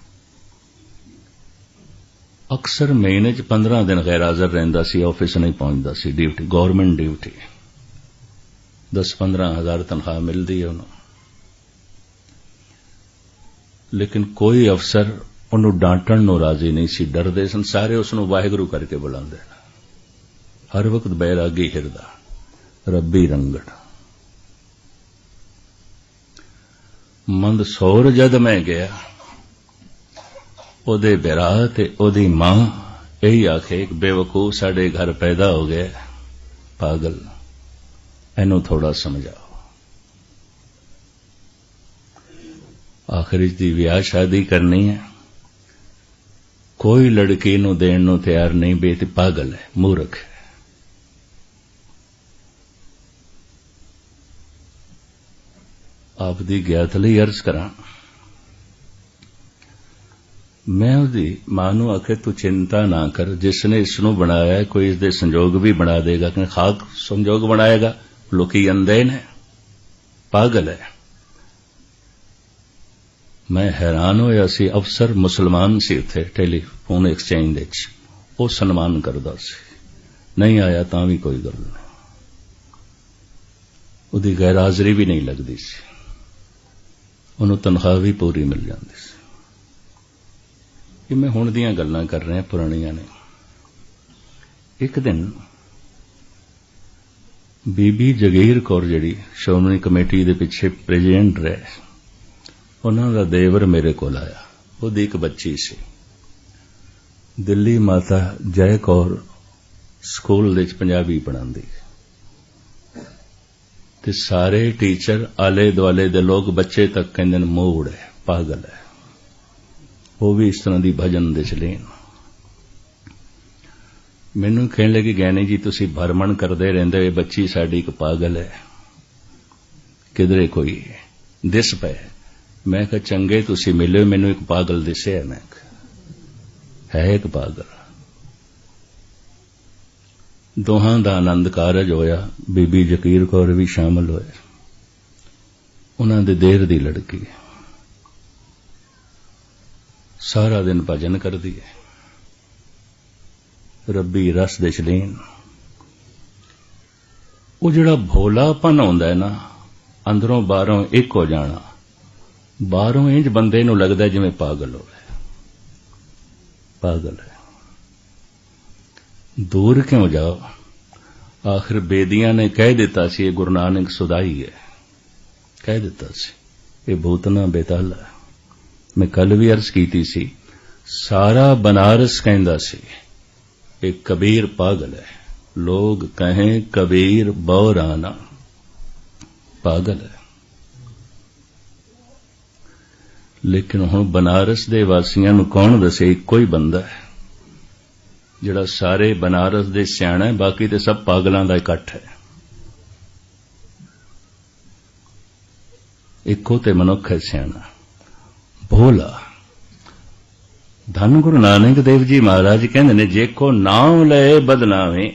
अक्सर महीने च 15 दिन गैर हाजिर रहिंदा सी, ऑफिस नहीं पहुंचता सी। ड्यूटी गवर्नमेंट ड्यूटी, 10-15 हज़ार तनख्वाह मिलती है उन्होंने। लेकिन कोई अफसर उन्होंने डांटण नूं राजी नहीं सी, डरदे सन। सारे उसनूं वाहिगुरू करके बुलांदे। हर वक्त बैरागी हिरदा, रब्बी रंगड़। मंदसौर जद मैं गया, ओदे बिरा ते ओदी मां यही आखे, एक बेवकूफ साडे घर पैदा हो गया, पागल, इनू थोड़ा समझाओ। आखिर दी विआह शादी करनी है, कोई लड़की नू देण नू तैयार नहीं, बेटी पागल है, मूर्ख है। आप दी ज्ञात लई अर्ज करा, मैं उसकी मां नू आखे तू चिंता ना कर, जिसने इसनू बनाया है कोई इसदे संजोग भी बना देगा। कि खाक संजोग बनाएगा, लोकी अंधे ने, पागल है। मैं हैरान होया सी। अफसर मुसलमान सी उत्थे टेलीफोन एक्सचेंज विच, वो सन्मान करदा सी। नहीं आया तां भी कोई गल नहीं, उहदी गैर हाज़री भी नहीं लगदी सी, उहनूं तनख्वाह भी पूरी मिल जांदी सी। ये मैं हुण दीयां गल्लां कर रहा, पुराणियां ने। एक दिन बीबी जगीर कौर जिहड़ी श्रोमणी कमेटी दे पिछे प्रेजिडेंट रहे, उन्हां दा देवर मेरे कोल आया। उहदी एक बच्ची सी, दिल्ली माता जय कौर स्कूल दे पंजाबी पढ़ांदी, ते सारे टीचर आले दुआले दे लोग बच्चे तक कहंदे ने मूड़ है, पागल है। वो भी इस तरह की भजन दे चलीन। मैनू कहने लगी, ज्ञानी जी तुसी भरमण करते रहिंदे हो, बच्ची साडी एक पागल है, किधरे कोई दिस पे। मैं कहा चंगे तुसी मिले, मैनू एक पागल दिसे है। मैं है एक पागल। दोहां दा आनंद कारज होया, बीबी जकीर कौर भी शामिल होए। उन्हां दे देर दी लड़की सारा दिन भजन करदी है, रब्बी रस दे चलीन। वो जिहड़ा भोलापन आउंदा है ना, अंदरों बाहरों एक हो जाना, बाहरों इंज बंदे नूं लगदा जिवें पागल होवे, पागल है। दूर क्यों जाओ, आखिर बेदियां ने कह दिता सी, गुरु नानक सुधाई है, कह दिता सी, ये भूतना बेताला है। मैं कल भी अर्ज कीती सी, सारा बनारस कहंदा सी ये कबीर पागल है। लोग कहें कबीर बौराना, पागल है। लेकिन हुण बनारस दे वासियां नूं कौन दसे, इक्को ही बंदा है जिहड़ा सारे बनारस दे सियाणा है, बाकी ते सब पागलां दा इकट्ठ है। इक्को ते मनुख है सियाणा, भोला। धन गुरु नानक देव जी महाराज कहंदे ने, जे को नाम लए बदनामे।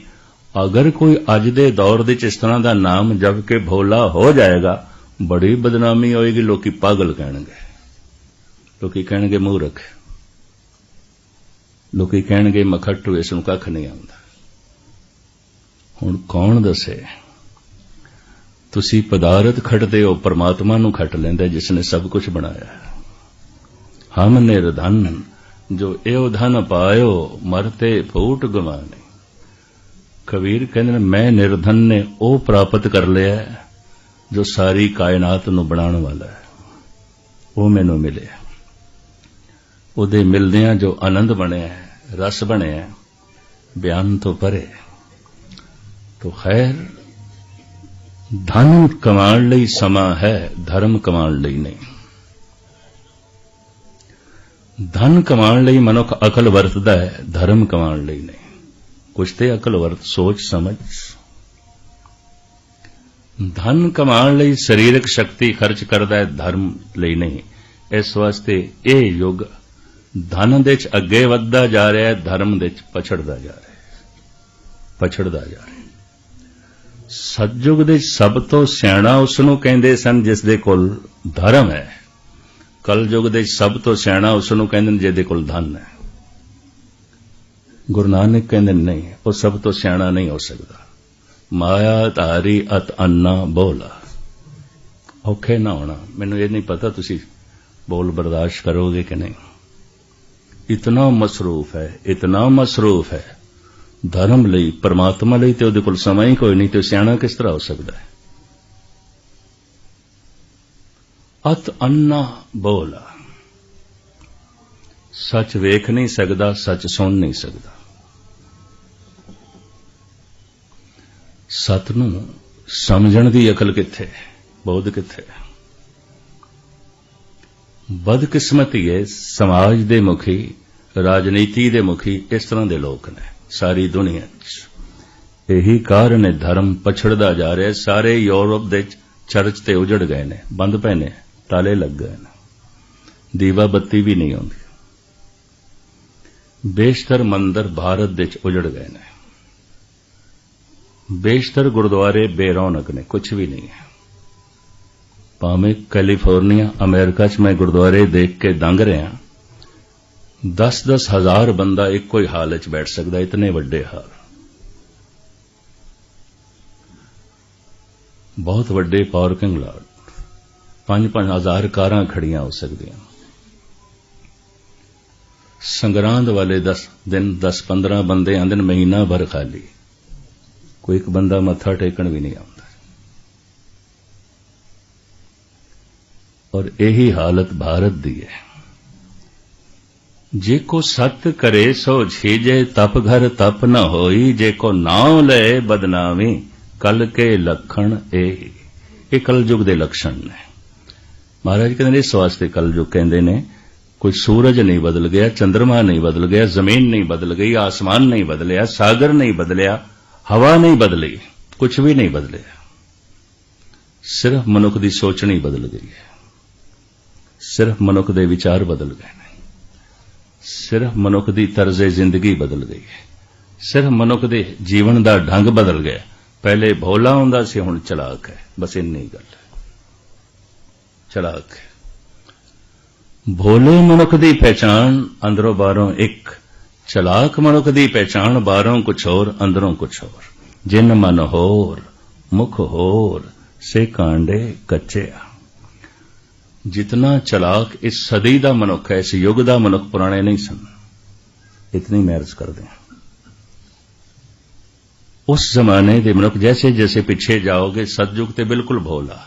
अगर कोई अज दे दौर दे इस तरह दा नाम जप के भोला हो जाएगा, बड़ी बदनामी होएगी। लोकी पागल कहणगे, लोकी कहणगे मूर्ख, लोकी कहणगे मखट्टू, इस नूं कख नहीं आउंदा। हुण कौन दसे, तुसी पदारथ खटदे हो, परमात्मा नूं खट लैंदा जिसने सब कुछ बनाया है। हम निर्धन जो एव धन पायो, मरते फूट गवाने। कबीर कहंदे ने, मैं निर्धन ने वो प्राप्त कर लिया जो सारी कायनात नूं बनाउण वाला है, वो मैनूं मिलिया। उहदे मिलदियां जो आनंद बने, रस बने, बयान तो परे। तो खैर, धन कमाण लई समा है, धर्म कमाण लई नहीं। धन कमाण लई मनुख अकल वरतदा है, धर्म कमाण लई नहीं। कुछ ते अकल वरत, सोच समझ। धन कमाण लई शरीरक शक्ति खर्च करदा है, धर्म लई नहीं। इस वास्ते ये युग धन दे च अगे वधदा जा रहा है, धर्म दे च पछड़दा जा रहा है, पछड़दा जा रहा है। सतयुग दे सब तो सियाणा उसनूं कहंदे सन जिसदे कोल धर्म है। कलयुग दे सब तो सियाणा उसनूं कहंदे ने जिहदे कोल धन है। गुरु नानक कहंदे नहीं, वो सब तो सियाणा नहीं हो सकदा। माया धारी अत अन्ना बोला, औखे ना होना। मैनूं ये नहीं पता तुसी बोल बर्दाश्त करोगे कि नहीं। इतना मसरूफ है, इतना मसरूफ है धर्म लई, परमात्मा लई, ते उहदे कोल समां ही कोई नहीं, ते सियाणा किस तरह हो सकदा है। अत अन्ना बोला, सच वेख नहीं सकदा, सच सुन नहीं सकदा। सत नूं समझण दी अकल किथे, बोध किथे। बदकिस्मती है, समाज दे मुखी, राजनीति दे मुखी इस तरह दे लोग ने सारी दुनिया च। यही कारण है धर्म पछड़दा जा रहा है। सारे यूरोप दे चर्च ते उजड़ गए ने, बंद पए ने, ताले लग गए ने, दीवा बत्ती भी नहीं आउंदी। बेशतर मंदिर भारत दे च उजड़ गए ने, बेशतर गुरुद्वारे बेरौनक ने, कुछ भी नहीं है। भावें कैलिफोर्निया अमेरिका च मैं गुरुद्वारे देख के दंग रहा, 10-10 हजार बंदा एक ही हाल च बैठ सकता, इतने वड्डे हाल, बहुत वड्डे पार्किंग लॉट, 5-5 हजार कारां खड़ियां हो सकदियां। संगरांद वाले 10 दिन 10-15 बंदे आंदे ने, महीना भर खाली, कोई एक बंदा मत्था टेकण भी नहीं आउंदा। और यही हालत भारत दी है। जेको सत करे सो छीजे, तप घर तप न होई, जेको नाम ले बदनामी, कल के लक्षण ए कलयुग दे लक्षण ने। महाराज कहते इस वास्ते कलयुग कहते ने, कोई सूरज नहीं बदल गया, चंद्रमा नहीं बदल गया, जमीन नहीं बदल गई, आसमान नहीं बदलिया, सागर नहीं बदलिया, हवा नहीं बदली, कुछ भी नहीं बदलिया। सिर्फ मनुख दी सोच नहीं बदल गई है, सिर्फ मनुख दे विचार बदल गए ने, सिर्फ मनुख दी तर्जे जिंदगी बदल गई है, सिर्फ मनुख दे जीवन दा ढंग बदल गया। पहले भोला हुंदा सी, हुण चलाक है, बस इन्नी गल है, चलाक है। भोले मनुख दी पहचान अंदरों बाहरों एक, चलाक मनुख दी पहचान बाहरों कुछ होर, अंदरों कुछ होर। जिन मन होर मुख होर से कांडे कच्चे। जितना चलाक इस सदी का मनुख है, इस युग का मनुख पुराने नहीं सन, इतनी मैरिज कर दें। उस जमाने के मनुख जैसे जैसे पिछे जाओगे, सतयुग ते बिल्कुल भोला,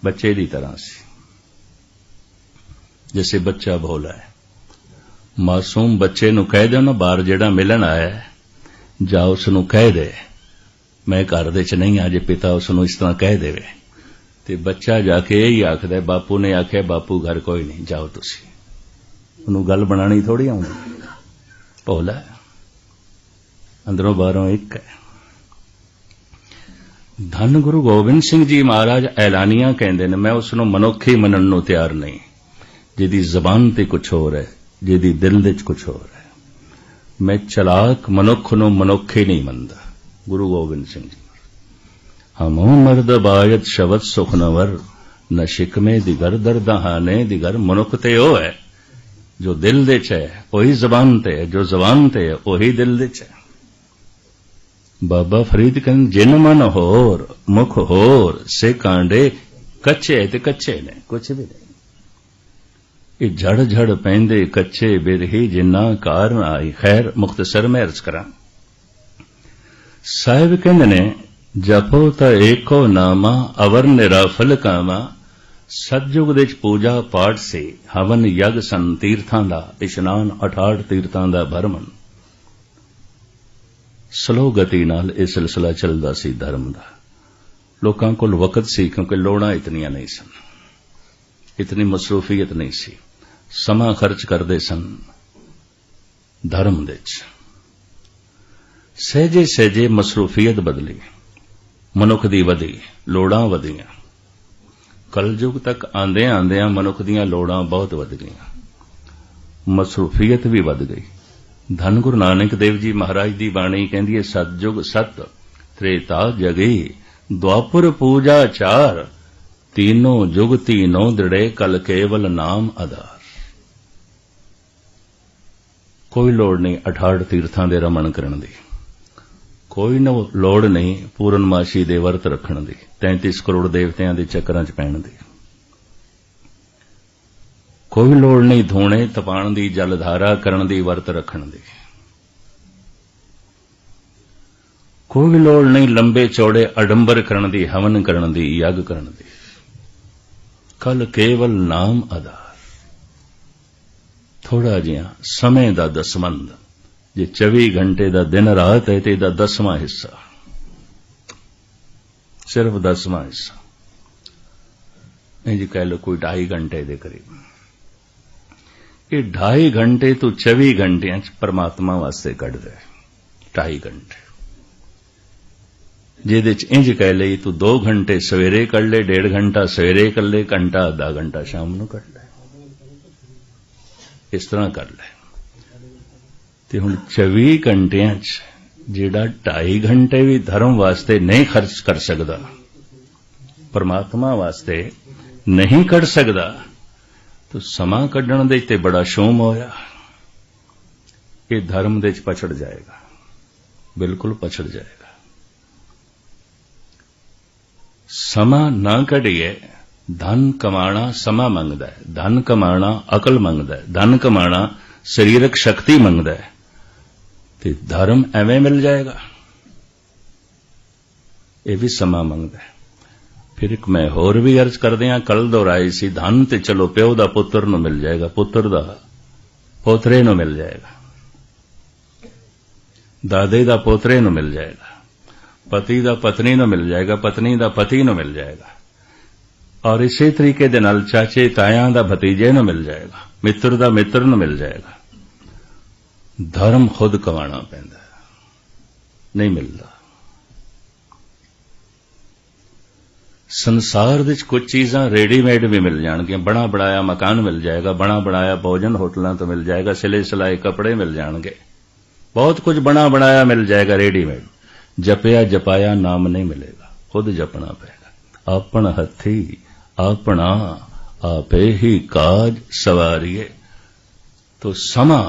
बच्चे की तरह से, जैसे बच्चा भोला है। मासूम बच्चे नूं कह दो ना, बाहर जेड़ा मिलन आया है, जा उसनूं कह दे मैं घर दे च नहीं, अज पिता उसनूं इस तरह कह देवे, ते बच्चा जाके यही आखदा, बापू ने आख्या बापू घर कोई नहीं, जाओ तुसी। उन्होंने गल बनानी थोड़ी आउंदी, भोला है, अंदरों बाहरों एक है। धन गुरु गोबिंद सिंह जी महाराज ऐलानिया कहंदे ने, मैं उसनूं मनुख ही मनण नूं तैयार नहीं, जिहदी जबान ते कुछ होर है, जिहदी दिल दे च कुछ होर है। मैं चलाक मनुख नूं मनुख ही नहीं मनदा। गुरु गोबिंद सिंह जी, हमो मर्द बायत शबद सुख नवर, न शिकमे दिगर दरदहाने दिगर। मनुख ते ओ है जो दिल दे च है, वही जबान ते है, जो जबान ते है वही दिल दे च है। बाबा फरीद कहते, जिन मन होर मुख होर से कांडे कच्चे, ते कच्चे ने कुछ भी नहीं। ये झड़ झड़ पैंदे कच्चे बिरही, जिन्ना कारण आई। खैर मुख्तसर में अर्ज करा। साहिब कहंदे ने, जपो ता एको नामा अवर निराफल कामा। सतयुग दे पूजा पाठ से हवन यग सन तीर्थां दा इशनान, 68 तीर्थां दा भरमन। स्लो गति नाल यह सिलसिला चलदा सी धर्म दा। लोकां कोल वक्त सी, क्योंकि लोड़ां इतनियां नहीं सन, इतनी मसरूफियत नहीं सी, समा खर्च करदे सन धर्म दे च। सहजे सहजे मसरूफियत बदली, मनुख दी वधी, लोड़ां वधियां। कलयुग तक आंदे आंदियां मनुख दीयां लोड़ां बहुत वध गईयां, मसरूफियत भी वध गई। धन गुरु नानक देव जी महाराज दी बाणी कहंदी है, सतयुग सत त्रेता जगी, द्वापर पूजा चार, तीनों जुग तीनों दृढ़े, कल केवल नाम आधार। कोई लोड़ नहीं 68 तीर्थां दे रमण करन दी, कोई लोड़ नहीं पूर्णमाशी दे वर्त रखण दी, 33 करोड़ देवतियां दे चक्करां च पैण दी, कोई लोड़ नहीं धोणे तपाण दी, जलधारा करन दी, वर्त रखण दी, कोई लोड़ नहीं लंबे चौड़े अडंबर करन दी, हवन करन दी, यज्ञ करन दी। कल केवल नाम आधार। थोड़ा जिहा समय दा दसमंद, जे 24 घंटे दा दिन रात है, तो इहदा 10वां हिस्सा, सिर्फ 10वां हिस्सा, इंज कह लो कोई 2.5 घंटे दे करीब। ये 2.5 घंटे तो 24 घंटियां च परमात्मा वास्ते कढ दे। 2.5 घंटे जिहदे च इंज कह ले तू 2 घंटे सवेरे कढ ले, 1.5 घंटा सवेरे कर ले, घंटा आधा घंटा शाम नूं कढ ले, इस तरह कर ले। ते हुण 24 घंटियां च जिहड़ा 2.5 घंटे भी धर्म वास्ते नहीं खर्च कर सकदा, परमात्मा वास्ते नहीं कढ सकदा, तो समा कढण दे ते बड़ा शोम होया। ये धर्म दे च पछड़ जाएगा, बिल्कुल पछड़ जाएगा। समा ना कढिए, धन कमाना समा मंगदा है, धन कमाना अकल मंगदा है, धन कमाना शरीरक शक्ति मंगदा है, ते धर्म एवें मिल जाएगा? ये भी समा मंगदा है। फिर एक मैं होर भी अर्ज कर दियां, कल दोहराई सी, धन ते चलो प्यो दा पुत्र नूं मिल जाएगा, पुत्र दा पोतरे नूं मिल जाएगा, दादे दा पोतरे नूं मिल जाएगा, पति दा पत्नी नूं मिल जाएगा, पत्नी दा पति नूं मिल जाएगा, और इसी तरीके दे नाल चाचे तायां दा भतीजे नूं मिल जाएगा, मित्र दा मित्र नूं मिल जाएगा। धर्म खुद कमाना पैंदा, नहीं मिलता। संसार दे कुछ चीज़ां रेडीमेड भी मिल जाणगियां, बना बनाया मकान मिल जाएगा, बना बनाया भोजन होटलों तो मिल जाएगा, सिले सिलाए कपड़े मिल जाएंगे, बहुत कुछ बना बनाया मिल जाएगा रेडीमेड। जपया जपाया नाम नहीं मिलेगा, खुद जपना पड़ेगा। आपन हथी अपना आपे ही काज सवारिए। तो समा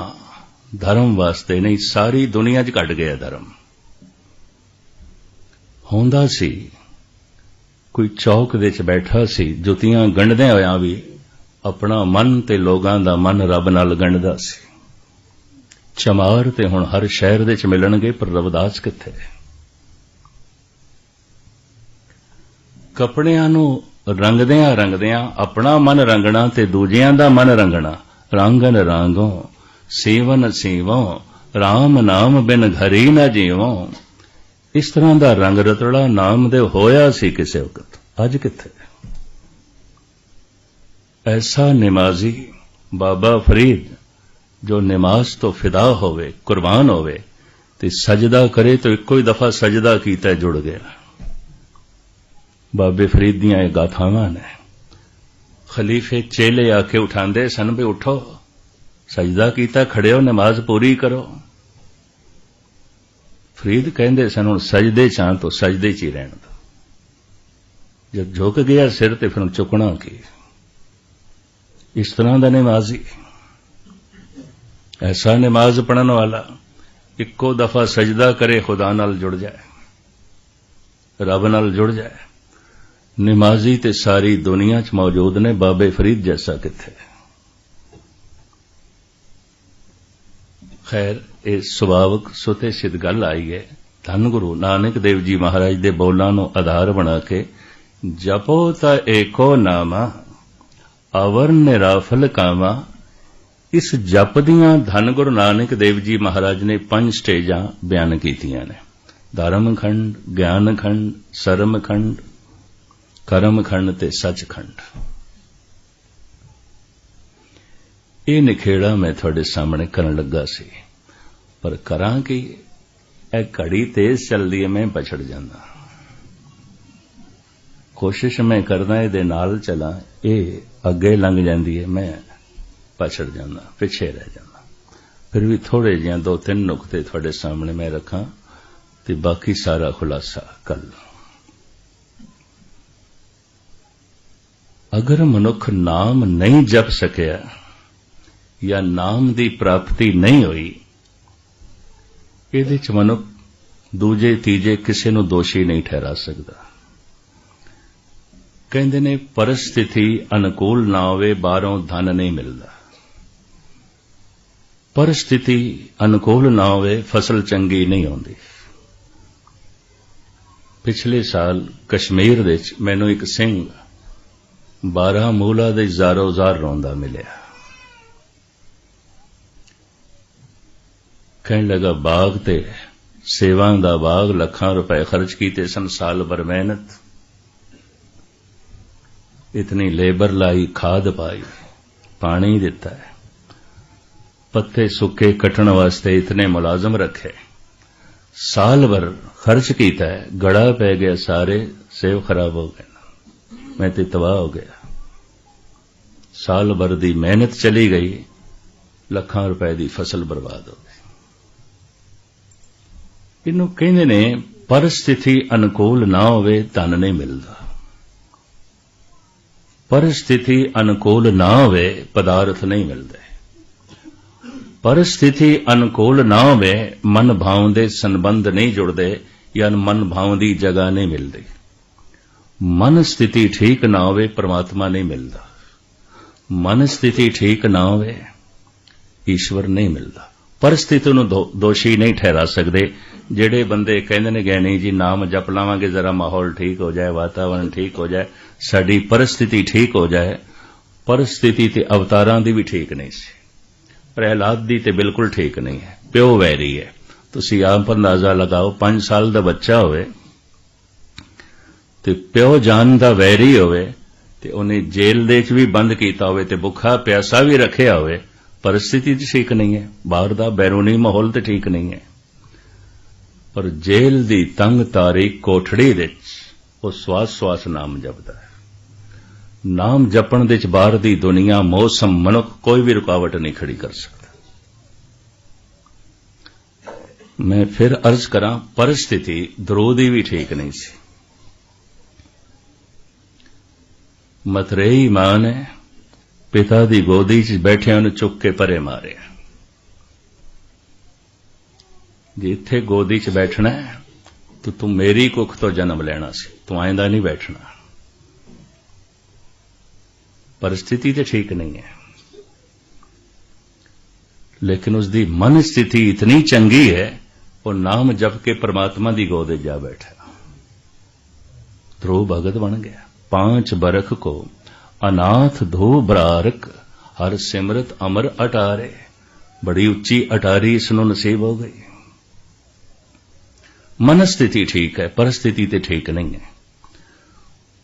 धर्म वास्ते नहीं, सारी दुनिया च घट गया धर्म। होंदा सी कोई चौक दे च बैठा सी, जुतियां गंढदे होया भी अपना मन ते लोगां दा मन रब नाल गंढदा सी। चमार ते हुण हर शहर दे च मिलणगे, पर रविदास कित्थे? कपड़ियां नूं रंगदियां रंगदियां अपना मन रंगना ते दूजियां दा मन रंगना। रांगन रांगों सीवन सीवों राम नाम बिन घरी न जीवों। इस तरह दा रंग रतड़ा नामदेव होया सी किसे वक्त, अज किथे? ऐसा निमाजी बाबा फरीद जो नमाज तो फिदा होवे, कुर्बान होवे ते सजदा करे तो इक्को ही दफा सजदा कीता जुड़ गया। बाबे फरीद दियां ये गाथावां ने। खलीफे चेले आके उठांदे सन भी उठो, सजदा कीता, खड़े हो, नमाज पूरी करो। फरीद कहंदे सन हुण सजदे चां तो सजदे च ही रहण दो, जब झुक गया सिर ते फिर चुकना की। इस तरह दा नमाजी, ऐसा नमाज पढ़न वाला इक्को दफा सजदा करे खुदा नाल जुड़ जाए, रब नाल जुड़ जाए। नमाजी ते सारी दुनिया च मौजूद ने, बाबे फरीद जैसा किथे? खैर ये सुभावक सुते सिद्ध गल आई है। धन गुरु नानक देव जी महाराज दे बोलां नूं आधार बना के जपो ता एको नामा अवर निराफल कामा। इस जप दियां धन गुरु नानक देव जी महाराज ने 5 स्टेजां बयान कीतियां ने। धर्म खंड, ज्ञान खंड, सरम खंड, करम खंड ते सच खंड। ये निखेड़ा मैं थोड़े सामने करन लगा सी, पर करां कि ए घड़ी तेज चलदी है, मैं पछड़ जांदा। कोशिश मैं करदा इहदे नाल चलां, ये अगे लंघ जांदी है, मैं पछड़ जांदा, पिछे रह जांदा। फिर भी थोड़े जिहा 2-3 नुकते थोड़े सामने मैं रखां ते बाकी सारा खुलासा कल। अगर मनुख नाम नहीं जप सकिया या नाम दी प्राप्ति नहीं हुई, इहदे च मनुख दूजे तीजे किसी नूं दोषी नहीं ठहरा सकदा। कहंदे ने परिस्थिति अनुकूल ना होवे बाहरों धन नहीं मिलदा, परिस्थिति अनुकूल ना होवे फसल चंगी नहीं होंदी। पिछले साल कश्मीर दे विच मैनूं एक सिंह 12 मूला दे ਜ਼ਾਰੋ ਜ਼ਾਰ रोंदा मिलिया। कहने लगा बाग ते सेवा दा बाग, लखां रुपए खर्च कीते सन, साल भर मेहनत, इतनी लेबर लाई, खाद पाई, पानी दिता है, पत्ते सुके कटण वास्ते इतने मुलाजम रखे, साल भर खर्च कीता है, गड़ा पै गया, सारे सेब खराब हो गए, मैं ते तबाह हो गया। साल भर दी मेहनत चली गई, लखां रुपए दी फसल बर्बाद हो गई। इनू कहंदे ने परिस्थिति अनुकूल ना होवे धन नहीं मिलदा, परिस्थिति अनुकूल ना होवे पदार्थ नहीं मिलदे, परिस्थिति अनुकूल ना होवे मन भावंदे संबंध नहीं जुड़दे या मन भावंदी जगह नहीं मिलदी। मन स्थिति ठीक ना होवे परमात्मा नहीं मिलदा, मन स्थिति ठीक ना होवे ईश्वर नहीं मिलदा। परिस्थिति नूं दोषी नहीं ठहरा सकदे। ਜਿਹੜੇ ਬੰਦੇ ਕਹਿੰਦੇ ਨੇ ਗਏ ਨਹੀਂ ਜੀ ਨਾਮ ਜਪ ਲਾਵਾਂਗੇ ਜ਼ਰਾ ਮਾਹੌਲ ਠੀਕ ਹੋ ਜਾਏ, ਵਾਤਾਵਰਣ ਠੀਕ ਹੋ ਜਾਏ, ਸਾਡੀ ਪਰਿਸਥਿਤੀ ਠੀਕ ਹੋ ਜਾਏ। परिस्थिति ते अवतारां दी भी ठीक नहीं सी, प्रहलाद दी ते बिल्कुल ठीक नहीं है, प्यो वैरी है। तुसीं आप अंदाजा लगाओ 5 साल दा बच्चा होवे ते प्यो जान दा वैरी होवे ते उन्हें जेल दे च भी बंद कीता होवे ते भुखा प्यासा भी रखिया होवे, परिस्थिति ठीक नहीं है, बाहर दा बैरूनी माहौल ते ठीक नहीं है। पर जेल दी तंग तारीक कोठड़ी दे वो स्वास स्वास नाम जपदा है। नाम जपण दे बाहर दी दुनिया मौसम मनुख कोई भी रुकावट नहीं खड़ी कर सकता। मैं फिर अर्ज करा, परिस्थिति द्रोदी भी ठीक नहीं सी। मतरेई मां ने पिता दी गोदी च बैठे उन्हें चुक के परे मारे। जिथे गोदी च बैठना है तो तू मेरी कुख तो जन्म लेना सी, तू आइंदा नहीं बैठना। परिस्थिति तो ठीक नहीं है, लेकिन उसकी मन स्थिति इतनी चंगी है, वो नाम जप के परमात्मा की गोद जा बैठा, ध्रुव भगत बन गया। 5 बरख को अनाथ धो बरारक, हर सिमरत अमर अटारे। बड़ी उच्ची अटारी इसनों नसीब हो गई। मन स्थिति ठीक है, परिस्थिति तो ठीक नहीं है।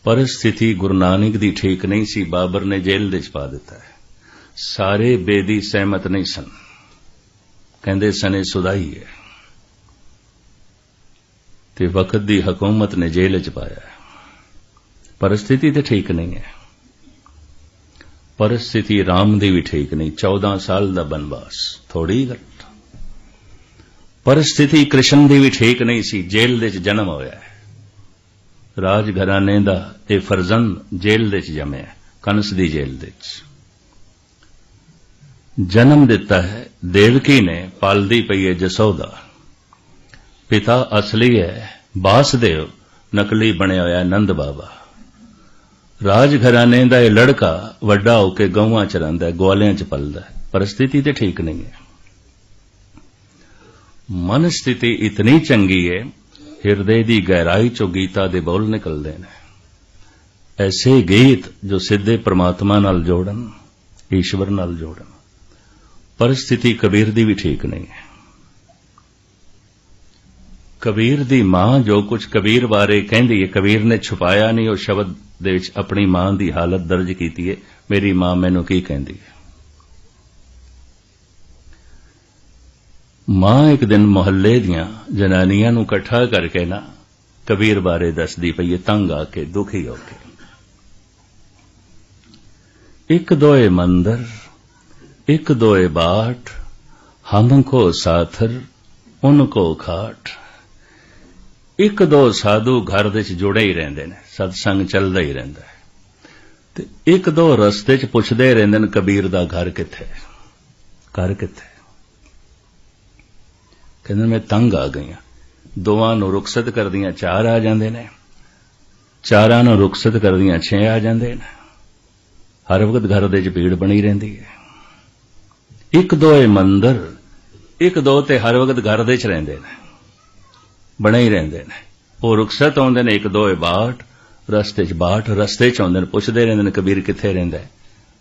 परिस्थिति गुरु नानक दी ठीक नहीं सी, बाबर ने जेल दे पा दिता है। सारे बेदी सहमत नहीं सन, कहंदे सने सुधाई है, ते वक्त दी हुकूमत ने जेल च पाया है। परिस्थिति तो ठीक नहीं है। परिस्थिति राम दी भी ठीक नहीं, 14 साल दा बनवास थोड़ी घट। परिस्थिति कृष्ण दी भी ठीक नहीं सी, जेल दे च जन्म होया है। राज घराने दा ये फरजंद जेल दे च जमया, कंस दी जेल दे च जन्म दिता है। देवकी ने पालदी पई है जसोदा। पिता असली है बासदेव, नकली बने होया नंद बाबा। राज घराने दा ये लड़का वड्डा होके गौवां च रहिंदा है, ग्वालियां च पलदा है। परिस्थिति तो ठीक नहीं है। मन स्थिति इतनी चंगी है, हिरदे दी गहराई चो गीता दे बोल निकलदे ने। ऐसे गीत जो सीधे परमात्मा नाल जोड़न, ईश्वर नाल जोड़न। परिस्थिति कबीर दी भी ठीक नहीं है। कबीर दी मां जो कुछ कबीर बारे कहंदी है, कबीर ने छुपाया नहीं, वो शब्द दे विच अपनी मां दी हालत दर्ज कीती है। मेरी मां मैनू की कहंदी है। मां एक दिन मोहल्ले दियां जनानियां नू इकट्ठा करके ना कबीर बारे दसदी पई है, तंग आके दुखी होके। एक दोए मंदिर, एक दोए बाट, हमको साथर उनको खाट। एक दो साधु घर दे जुड़े ही रहंदे ने, सत्संग चलदा ही रहिंदा है। ते एक दो रस्ते च पुछदे रहिंदे ने, कबीर दा घर कित्थे, घर कित्थे। कहंदे मैं तंग आ गई हां। दोवां नूं रुखसत करदियां 4 आ जांदे ने, 4 नूं रुखसत करदियां 6 आ जांदे ने। हर वक्त घर दे च भीड़ बनी रहिंदी है। एक दोए मंदिर, एक दो ते हर वक्त घर दे च रहिंदे ने, बने ही रहिंदे ने। वो रुखसत आउंदे ने, एक दोए बाट, रस्ते च बाट, रस्ते च आउंदे ने, पुछदे रहिंदे ने कबीर कित्थे रहिंदा है।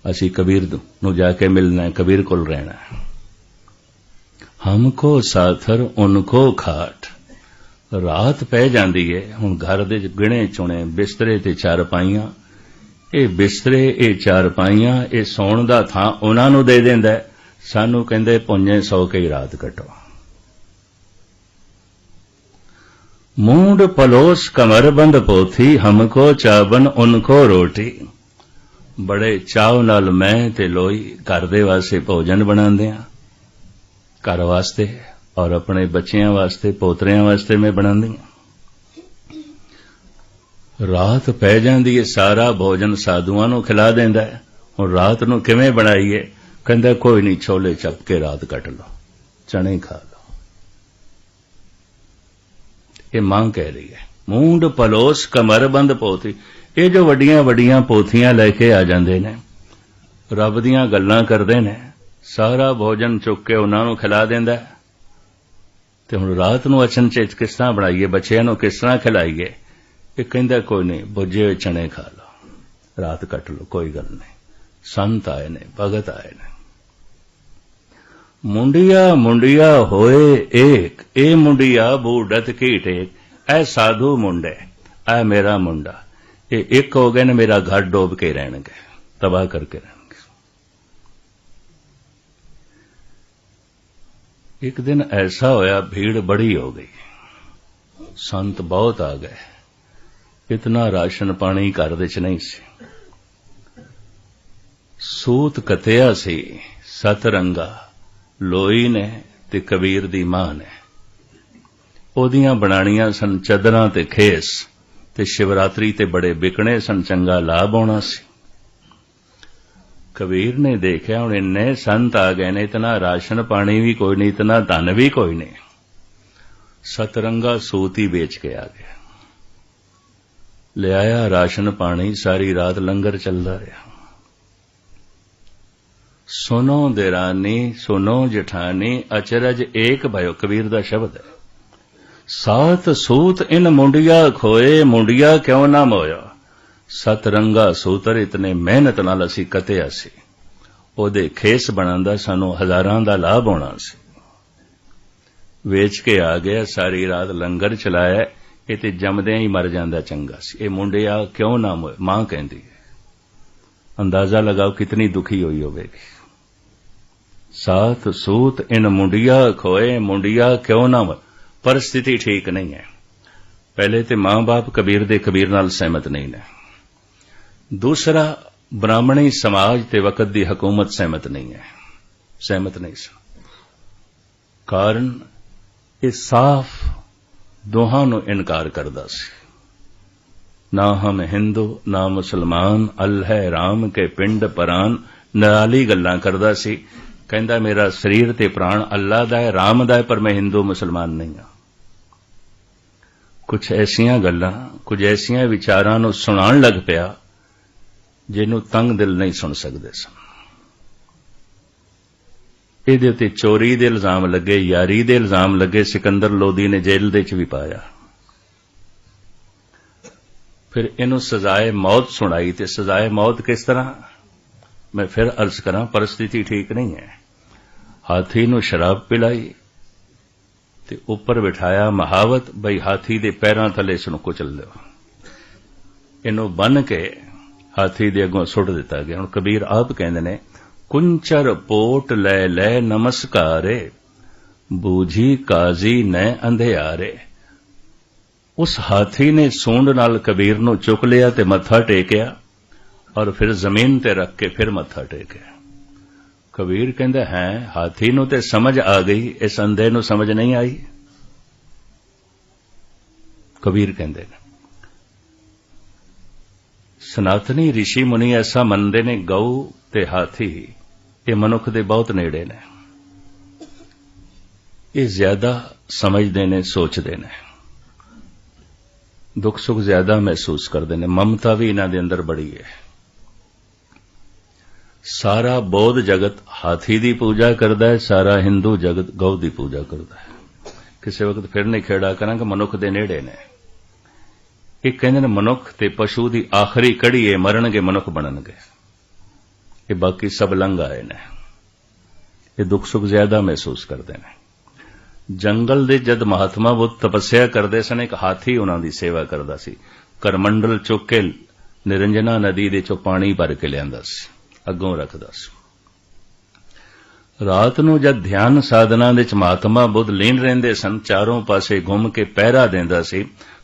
असीं कबीर नूं जाके मिलना है, कबीर कोल रहना है। हमको साथर उनको खाट। रात पै जांदी है, हुण घर दे गिणे चुणे बिस्तरे ते चारपाईयां। ये बिस्तरे, ये चारपाईयां, ये सौण दा थां उन्हां नूं दे दिंदा है। सानू कहंदे पुंजे सौ के रात कटो। मूंड पलोस कमरबंद पोथी, हमको चावन उनको रोटी। बड़े चाव नाल मैं ते लोई घर दे वास्ते भोजन बनांदे आ, घर वास्ते और अपने बच्चियां वास्ते, पोतरियां वास्ते मैं बनांदी आ। रात पै जांदी है, सारा भोजन साधुआं नूं खिला दिंदा है। हुण रात नूं किवें बनाईए? कहंदा कोई नहीं, छोले चप के रात कट लो, चने खा लो। ये मां कह रही है। मूंड पलोस कमरबंद पोथी। ये जो वड्डियां वड्डियां पोथियां लेके आ जांदे ने, रब दीयां गल्लां करदे ने, सारा भोजन चुक के उन्हां नूं खिला दिंदा है। ते हुण रात नूं अचनचेत किस तरह बनाईए, बच्चिआं नूं किस तरह खिलाईए? ये कहंदा कोई नहीं, भुजे हुए चने खा लो, रात कट लो, कोई गल नहीं। संत आए ने, भगत आए ने। मुंडिया मुंडिया होए एक, ए मुंडिया बूढ़त की टेक। ऐ साधु मुंडे, ऐ मेरा मुंडा, ये एक हो गए ने, मेरा घर डोब के रहणगे, तबाह करके रहणगे। एक दिन ऐसा होया, भीड़ बड़ी हो गई, संत बहुत आ गए। इतना राशन पानी घर दे च नहीं सी। सूत कतिया सी, सतरंगा लोई ने ते कबीर दी मां ने ओदियां बनाणियां सन चदरां ते खेस, ते शिवरात्रि ते बड़े बिकने सन, चंगा लाभ होना सी। कबीर ने देखा हुण इन्ने संत आ गए ने, इतना राशन पानी भी कोई नहीं, इतना धन भी कोई नहीं। सतरंगा सूत ही बेच के आ गया, ले आया राशन पानी, सारी रात लंगर चलता रहा। सुनो देरानी सुनो जठानी अचरज एक भयो, कबीर दा शब्द है। सात सूत इन मुंडिया खोए, मुंडिया क्यों ना मोया। सतरंगा सूतर इतने मेहनत नाल असी कतिया सी, ओदे खेस बनन दा सानू हजारां दा लाभ होना सी। वेच के आ गया, सारी रात लंगर चलाया, ये ते जमदे ही मर जांदा चंगा सी। ये मुंडिया क्यों ना मोए, मां कहंदी है। अंदाजा लगाओ कितनी दुखी हुई होवेगी। सात सूत इन मुंडिया खोए, मुंडिया क्यों ना मोए। परिस्थिति ठीक नहीं है। पहले तो मां बाप कबीर दे कबीर नाल सहमत नहीं ने। दूसरा, ब्राह्मणी समाज ते वकत दी हुकूमत सहमत नहीं है, सहमत नहीं सी। कारण ये साफ दोहां नूं इनकार करदा सी। ना हम हिंदू ना मुसलमान, अल है राम के पिंड परान, निराली गल्लां करदा सी। कहंदा मेरा शरीर ते प्राण अल्लाह दा है, राम दा है, पर मैं हिंदू मुसलमान नहीं हां। कुछ ऐसियां गल्लां, कुछ ऐसियां विचारां नूं सुणाण लग पिया जिन्हों तंग दिल नहीं सुन सकते सन। इहदे ते चोरी दे इल्जाम लगे, यारी दे इल्जाम लगे। सिकंदर लोधी ने जेल दे च भी पाया। फिर इनू सजाए मौत सुनाई। ते सजाए मौत किस तरह, मैं फिर अर्ज करा, परिस्थिति ठीक नहीं है। हाथी नू शराब पिलाई ते उपर बिठाया महावत, बई हाथी दे पैरां थले इसनू कुचल दो। इनू बन के हाथी दे अगों सुट दिता गया। हुण कबीर आप कहंदे ने, कुंचर पोट लै लै नमस्कारे, बूझी काजी न अंधियारे। उस हाथी ने सूंड नाल कबीर नू चुक लिया ते मत्था टेकिया, और फिर जमीन ते रख के फिर मत्था टेकिया। कबीर कहंदा है, हाथी नू ते समझ आ गई, इस अंधे नू समझ नहीं आई। कबीर कहंदे ने, सनातनी ऋषि मुनि ऐसा मनदे ने, गऊ ते हाथी ये मनुख दे बहुत नेड़े ने। ये ज्यादा समझदे ने, सोचदे ने, दुख सुख ज्यादा महसूस करदे ने, ममता भी इन्हां दे अंदर बड़ी है। सारा बौद्ध जगत हाथी की पूजा करता है, सारा हिंदू जगत गौ की पूजा करता है। किसी वक्त फिर नहीं खेड़ा करा कि मनुख दे नेड़े ने। एक कहते ने मनुख ते पशु की आखिरी कड़ी है, मरनगे मनुख बननगे। ये बाकी सब लंघ आए ने। ये दुख सुख ज्यादा महसूस करते हैं। जंगल दे जद महात्मा बुद्ध तपस्या करते सन, एक हाथी उन्हां दी सेवा करदा सी। करमंडल चुक के निरंजना नदी दे चों पानी भर के लियांदा सी, अगों रखदा सी। रात नूं जद ध्यान साधना दे च महात्मा बुद्ध लीन रहिंदे सन, चारों पासे घुम के पहरा देंदा सी,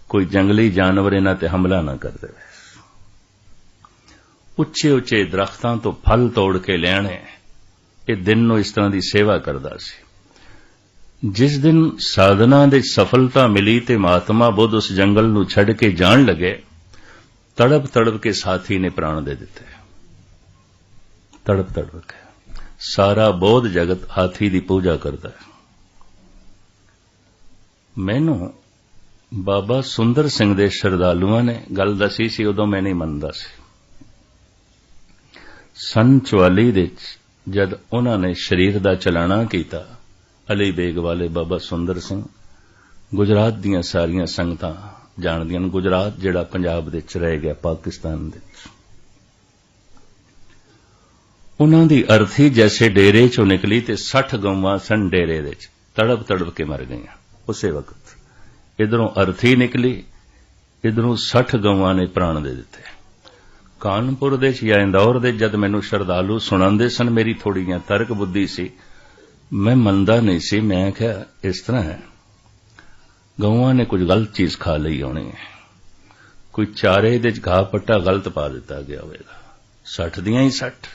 कोई जंगली जानवर इन्हां ते हमला ना कर देवे। उच्चे उच्चे दरख्तां तो फल तोड़ के लियाणे, ये दिन नूं इस तरह दी सेवा करदा सी। जिस दिन साधना दे सफलता मिली ते महात्मा बुद्ध उस जंगल नूं छड़ के जाण लगे, तड़प तड़प के साथी ने प्राण दे दिते। तड़प तड़प के सारा बौद्ध जगत हाथी की पूजा करता है। मैनू बाबा सुंदर सिंह दे श्रद्धालुआं ने गल दसी सी, उदों मैं नहीं मनदा सी। सन 44 दे जद उन्होंने शरीर दा चलाना कीता, अली बेग वाले बाबा सुंदर सिंह, गुजरात दियां सारियां संगतां जाणदियां। गुजरात जिहड़ा पंजाब दे च रह गया, पाकिस्तान दे उन्हां दी अर्थी जैसे डेरे चों निकली ते 60 गौवां सन डेरे दे च, तड़प तड़प के मर गईयां। उसे वक्त इधरों अर्थी निकली, इधरों 60 गौवां ने प्राण दे दिते। कानपुर दे या इंदौर दे जद मैनू श्रद्धालु सुणांदे सन, मेरी थोड़ी जी तर्क बुद्धि सी, मैं मनदा नहीं सी। मैं आख्या इस तरह है, गौवां ने कुछ गलत चीज खा ली होनी है, कोई चारे दे घाह पट्टा गलत पा दिता गया होगा। 60 दियां ही 60।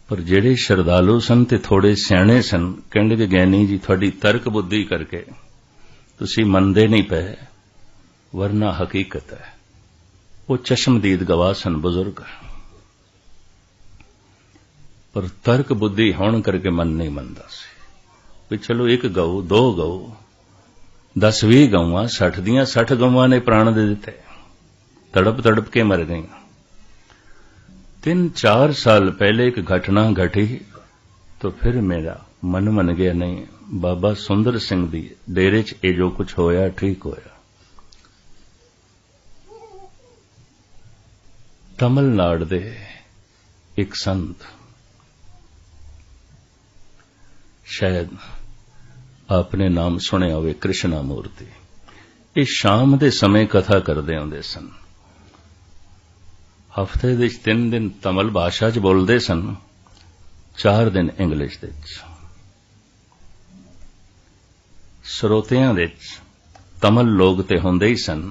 पर जेड़े श्रद्धालु सन ते थोड़े सियाणे सन, कहंदे कि ज्ञानी जी थोड़ी तर्क बुद्धि करके तुसी मनदे नहीं पे, वरना हकीकत है। वो चश्मदीद गवाह सन, बुजुर्ग, पर तर्क बुद्धि होने करके मन नहीं मनदा सी। भी चलो एक गऊ, 2 गऊ, 10-20 गौवां, 60 दियां 60 गौवां ने प्राण दे दिते, तड़प तड़प के मर गई। 3-4 साल पहले एक घटना घटी तो फिर मेरा मन मन गया, नहीं बाबा सुंदर सिंह दी डेरे च ये जो कुछ होया ठीक होया। तमिलनाडु दे एक संत, शायद आपने नाम सुने होवे, कृष्णा मूर्ति, ये शाम दे समय कथा करदे हुंदे सन। हफ्ते दे 3 दिन तमिल भाषा च बोलदे सन, 4 दिन इंग्लिश दे च। ਸਰੋਤਿਆਂ ਦੇ ਤਮਿਲ ਲੋਕ ਤੇ ਹੁੰਦੇ ਹੀ ਸਨ,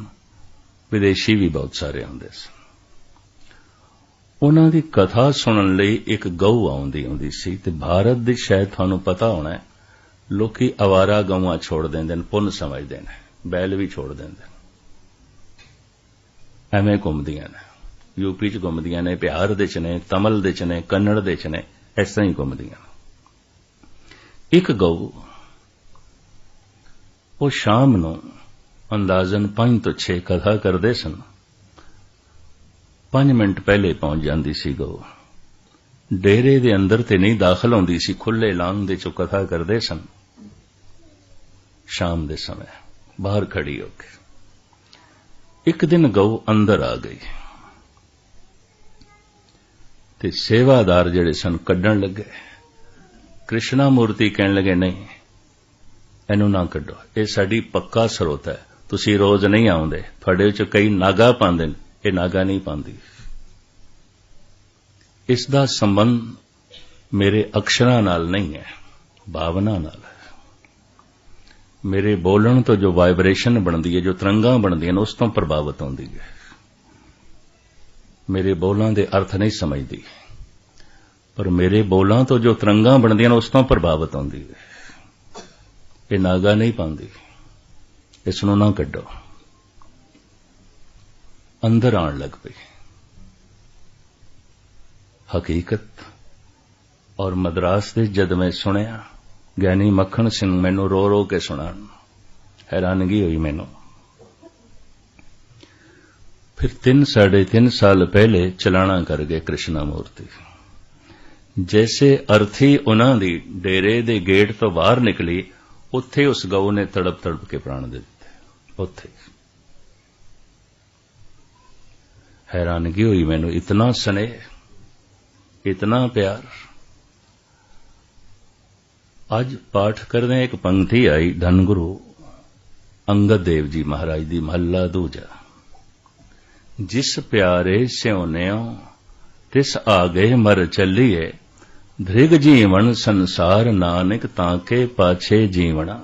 ਵਿਦੇਸ਼ੀ ਵੀ ਬਹੁਤ ਸਾਰੇ ਹੁੰਦੇ ਸਨ। ਉਹਨਾਂ ਦੀ ਕਥਾ ਸੁਣਨ ਲਈ ਇੱਕ ਗਊ ਆਉਂਦੀ ਸੀ ਤੇ ਭਾਰਤ ਦੇ ਸ਼ਾਇਦ ਤੁਹਾਨੂੰ ਪਤਾ ਹੋਣਾ ਹੈ, ਲੋਕੀ ਅਵਾਰਾ ਗਊਆਂ ਛੋੜ ਦਿੰਦੇ ਨੇ, ਪੁੰਨ ਸਮਝਦੇ ਨੇ, ਬੈਲ ਵੀ ਛੋੜ ਦਿੰਦੇ ਨੇ, ਐਵੇਂ ਘੁੰਮਦੀਆਂ ਨੇ, यूपी च घुमदियां ने, बिहार दे च ने, तमिल दे च ने, कन्नड़ दे च ने, इस तरह ही घुमदियां। एक गऊ वो शाम नूं अंदाजन 5 ਤੋਂ 6 कथा करदे सन, 5 मिनट पहले पहुंच जांदी सी गऊ। डेरे दे अंदर ते नहीं दाखल होंदी सी, खुले लांग दे चों कथा करदे सन। शाम दे समय बाहर खड़ी होके एक दिन गऊ अंदर आ गई ते सेवादार जिहड़े सन कड्डण लगे। कृष्णा मूर्ति कहण लगे, नहीं इहनूं ना कड्डो, ये साडी पक्का स्रोत है, तुसीं रोज नहीं आउंदे, तुहाडे विच कई नागा पांदे ने, ये नागा नहीं पांदी। इसदा संबंध मेरे अक्षरां नाल नहीं है, भावना नाल है। मेरे बोलण तो जो वाइब्रेशन बनदी है, जो तरंगां बनदियां ने, उस तों प्रभावित होंदी है। मेरे बोलां दे अर्थ नहीं समझदी, पर मेरे बोलां तो जो तरंगां बनदियां ने, उस तों प्रभावित होंदी है। ये नागा नहीं पांदी, इसनूं ना कड्डो। अंदर आण लग पई। हकीकत और मद्रास दे जद मैं सुनिया, ज्ञानी मक्खण सिंह मैनू रो रो के सुणान, हैरानगी हुई मैनू। फिर 3-3.5 साल पहले चलाना कर गए कृष्णा मूर्ति। जैसे अर्थी उन्हां दी डेरे दे गेट तो बाहर निकली, उत्थे उस गऊ ने तड़प तड़प के प्राण दे दिते। उत्थे हैरानगी हुई मैनू, इतना स्नेह, इतना प्यार। अज पाठ करदे एक पंक्ति आई धनगुरु अंगद देव जी महाराज दी, महला दूजा। जिस प्यारे स्योन्यो तिस आगे मर चलिए, धृग जीवन संसार नानक ताके पाछे जीवना।